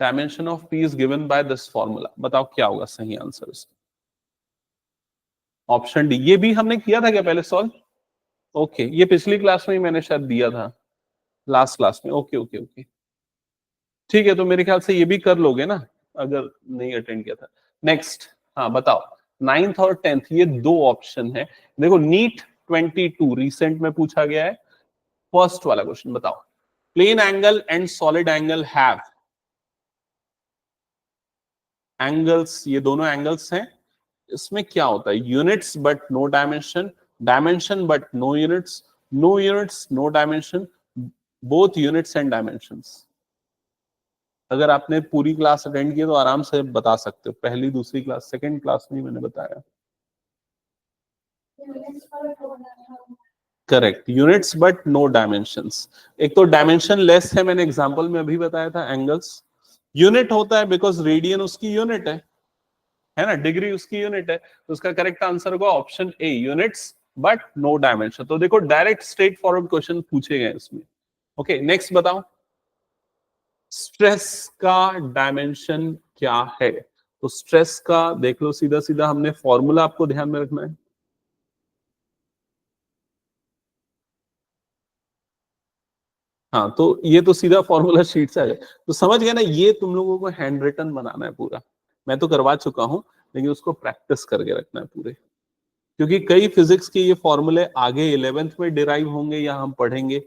Dimension of P is given by this formula. बताओ क्या होगा सही आंसर इसका? Option D. ये भी हमने किया था क्या पहले सॉल्व? ओके, ये पिछली क्लास में ही मैंने शायद दिया था, लास्ट क्लास में। ओके ओके ओके, ठीक है। तो मेरे ख्याल से ये भी कर लोगे ना, अगर नहीं अटेंड किया था। नेक्स्ट, हाँ बताओ। 9th और 10th ये दो ऑप्शन है। देखो नीट 22 रिसेंट में पूछा गया है। फर्स्ट वाला क्वेश्चन बताओ। Plane angle and solid angle have angles, ये दोनों एंगल्स हैं, इसमें क्या होता है? Units but no dimension, dimension but no units, no units no dimension, both units and dimensions. अगर आपने पूरी क्लास अटेंड की तो आराम से बता सकते हो, पहली दूसरी क्लास, सेकंड क्लास में मैंने बताया। Correct, units but no dimensions. एक तो डायमेंशन लेस है, मैंने एग्जांपल में अभी बताया था एंगल्स। यूनिट होता है बिकॉज रेडियन उसकी यूनिट है ना, डिग्री उसकी यूनिट है। तो उसका करेक्ट आंसर होगा option A, units but no dimension. तो देखो डायरेक्ट स्ट्रेट फॉरवर्ड क्वेश्चन पूछे गए इसमें। ओके नेक्स्ट बताओ, स्ट्रेस का डायमेंशन क्या है? तो स्ट्रेस का देख लो, सीधा सीधा हमने फॉर्मूला आपको ध्यान में रखना है। हाँ, तो ये तो सीधा फॉर्मूला शीट से आ गया, तो समझ गए ना। ये तुम लोगों को हैंड रिटन बनाना है पूरा। मैं तो करवा चुका हूं, लेकिन उसको प्रैक्टिस करके रखना है पूरे, क्योंकि कई फिजिक्स के ये फॉर्मूले आगे 11th में डिराइव होंगे या हम पढ़ेंगे,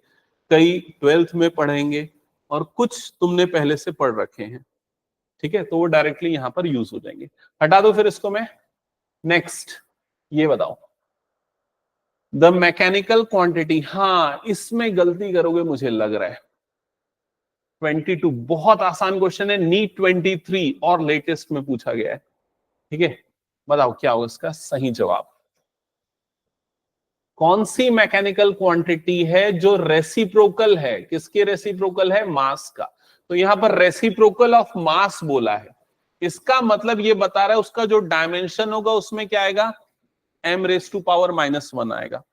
कई 12th में पढ़ेंगे, और कुछ तुमने पहले से पढ़ रखे हैं, ठीक है। तो वो डायरेक्टली यहां पर यूज हो जाएंगे। हटा दो फिर इसको मैं। नेक्स्ट ये बताओ, द मैकेनिकल क्वांटिटी। हाँ, इसमें गलती करोगे मुझे लग रहा है। 22 बहुत आसान क्वेश्चन है, नीट 23 और लेटेस्ट में पूछा गया है, ठीक है। बताओ क्या होगा इसका सही जवाब? कौन सी मैकेनिकल क्वांटिटी है जो रेसिप्रोकल है? किसके रेसिप्रोकल है? मास का। तो यहां पर रेसिप्रोकल ऑफ मास बोला है, इसका मतलब ये बता रहा है उसका जो डायमेंशन होगा उसमें क्या आएगा? m⁻⁻1 आएगा।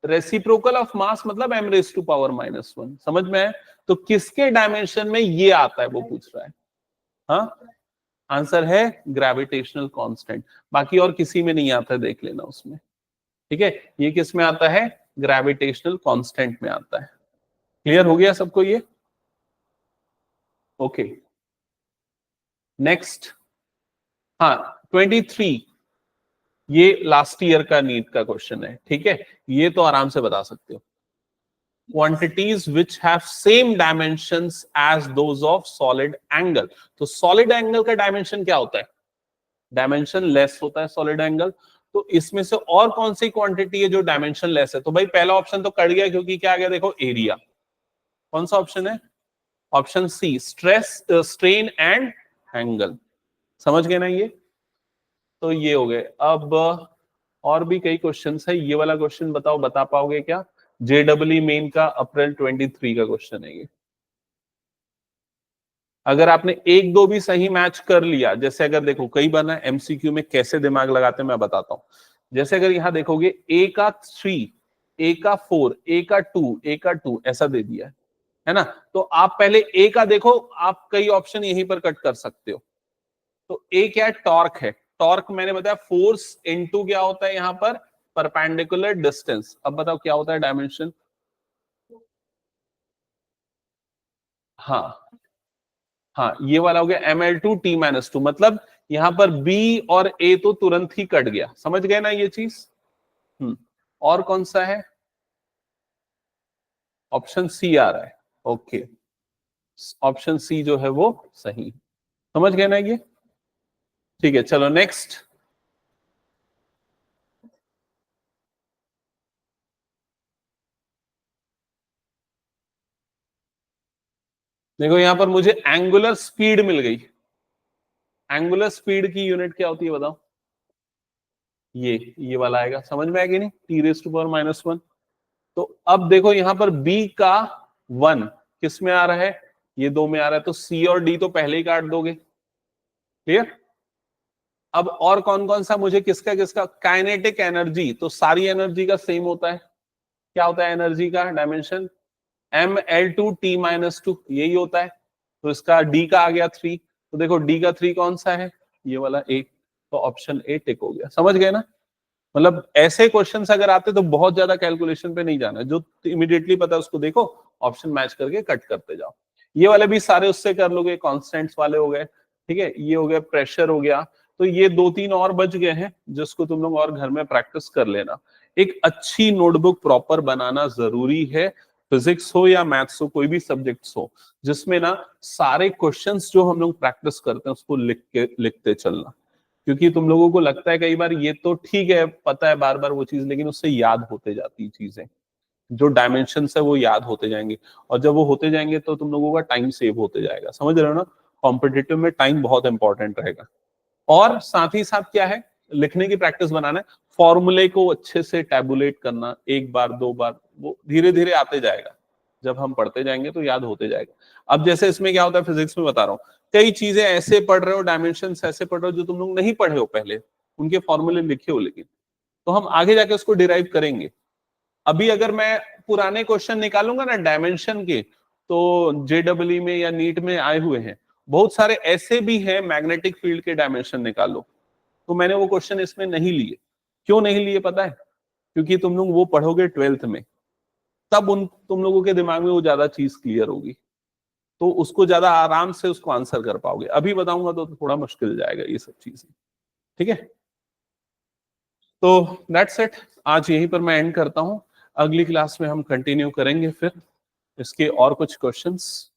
रेसिप्रोकल ऑफ मास मतलब m⁻⁻1, समझ में है? तो किसके डायमेंशन में ये आता है वो पूछ रहा है। हाँ, आंसर है ग्रेविटेशनल कांस्टेंट। बाकी और किसी में नहीं आता है, देख लेना उसमें। ठीक है, ये किस में आता है? ग्रेविटेशनल कांस्टेंट में आता है। क्लियर हो गया सबको ये? Okay, next. हाँ, 23, ये लास्ट ईयर का नीट का क्वेश्चन है। ठीक है, ये तो आराम से बता सकते हो। quantities which have same dimensions as those of solid angle। तो solid angle का डायमेंशन क्या होता है? डायमेंशन लेस होता है solid angle। तो इसमें से और कौन सी क्वांटिटी है जो डायमेंशन लेस है? तो भाई पहला ऑप्शन तो कट गया, क्योंकि क्या आ गया देखो, एरिया। कौन सा ऑप्शन है? Option C, stress, strain and angle. समझ गए ना ये? तो ये हो गए। अब और भी कई क्वेश्चंस है। ये वाला क्वेश्चन बताओ, बता पाओगे क्या? JEE मेन का अप्रैल 23 का क्वेश्चन है ये। अगर आपने एक दो भी सही मैच कर लिया, जैसे अगर देखो कई बार ना MCQ में कैसे दिमाग लगाते हैं मैं बताता हूं। जैसे अगर यहां देखोगे A का 3, A का 4, A का 2, A का 2 ऐसा दे दिया है ना? तो आप पहले A का देखो, आप कई ऑप्शन यहीं पर कट कर सकते हो। तो A क्या है? टॉर्क है। टॉर्क मैंने बताया फोर्स इनटू क्या होता है यहां पर? Perpendicular distance. अब बताओ क्या होता है डायमेंशन? हाँ हाँ, ये वाला हो गया ml2t-2, मतलब यहां पर B और A तो तुरंत ही कट गया। समझ गए ना ये चीज? और कौन सा है? ऑप्शन सी आ रहा है। ओके, ऑप्शन सी जो है वो सही। समझ गए ना ये? ठीक है, चलो नेक्स्ट। देखो यहां पर मुझे एंगुलर स्पीड मिल गई। एंगुलर स्पीड की यूनिट क्या होती है बताओ? ये वाला आएगा। समझ में आएगी नहीं? t⁻⁻1। तो अब देखो यहां पर B का 1 किस में आ रहा है? ये 2 में आ रहा है, तो C और D तो पहले ही काट दोगे। क्लियर? अब और कौन कौन सा मुझे किसका किसका? काइनेटिक एनर्जी, तो सारी एनर्जी का सेम होता है। क्या होता है एनर्जी का डायमेंशन? ml2t-2, यही होता है। तो इसका D का आ गया 3। तो देखो D का 3 कौन सा है? ये वाला A। तो ऑप्शन A टिक हो गया। समझ गए ना? मतलब ऐसे क्वेश्चंस अगर आते तो बहुत ज्यादा कैलकुलेशन पे नहीं जाना, जो इमीडिएटली पता है उसको देखो, ऑप्शन मैच करके कट करते जाओ। ये वाले भी सारे उससे कर लोगे, कॉन्स्टेंट्स वाले हो गए। ठीक है, ये हो गया, प्रेशर हो गया। तो ये 2-3 और बच गए हैं, जिसको तुम लोग और घर में प्रैक्टिस कर लेना। एक अच्छी नोटबुक प्रॉपर बनाना जरूरी है, फिजिक्स हो या मैथ्स हो, कोई भी सब्जेक्ट्स हो, जिसमें ना सारे क्वेश्चंस जो हम लोग प्रैक्टिस करते हैं उसको लिखते चलना। क्योंकि तुम लोगों को लगता है कई बार ये तो ठीक है, पता है बार बार वो चीज, लेकिन उससे याद होते जाती चीजें, जो डायमेंशन है वो याद होते जाएंगे। और जब वो होते जाएंगे तो तुम लोगों का टाइम सेव होते जाएगा। समझ रहे हो ना? कॉम्पिटिटिव में टाइम बहुत इंपॉर्टेंट रहेगा। और साथ ही साथ क्या है, लिखने की प्रैक्टिस बनाना है। फॉर्मूले को अच्छे से टैबुलेट करना, एक बार दो बार, वो धीरे धीरे आते जाएगा। जब हम पढ़ते जाएंगे तो याद होते जाएगा। अब जैसे इसमें क्या होता है, फिजिक्स में बता रहा हूँ, कई चीजें ऐसे पढ़ रहे हो, डायमेंशन ऐसे पढ़ रहे हो जो तुम लोग नहीं पढ़े हो पहले, उनके फॉर्मूले लिखे हो, लेकिन तो हम आगे जाके उसको डिराइव करेंगे। अभी अगर मैं पुराने क्वेश्चन निकालूंगा ना डायमेंशन के, तो JEE में या नीट में आए हुए हैं बहुत सारे ऐसे भी हैं, मैग्नेटिक फील्ड के डायमेंशन निकालो, तो मैंने वो क्वेश्चन इसमें नहीं लिए। क्यों नहीं लिए पता है? क्योंकि तुम लोग वो पढ़ोगे 12th में, तब उन तुम लोगों के दिमाग में वो ज्यादा चीज क्लियर होगी, तो उसको ज्यादा आराम से उसको आंसर कर पाओगे। अभी बताऊंगा तो थोड़ा मुश्किल जाएगा ये सब चीजें। ठीक है, तो दैट्स इट। आज यहीं पर मैं एंड करता हूं। अगली क्लास में हम कंटिन्यू करेंगे फिर इसके और कुछ क्वेश्चंस।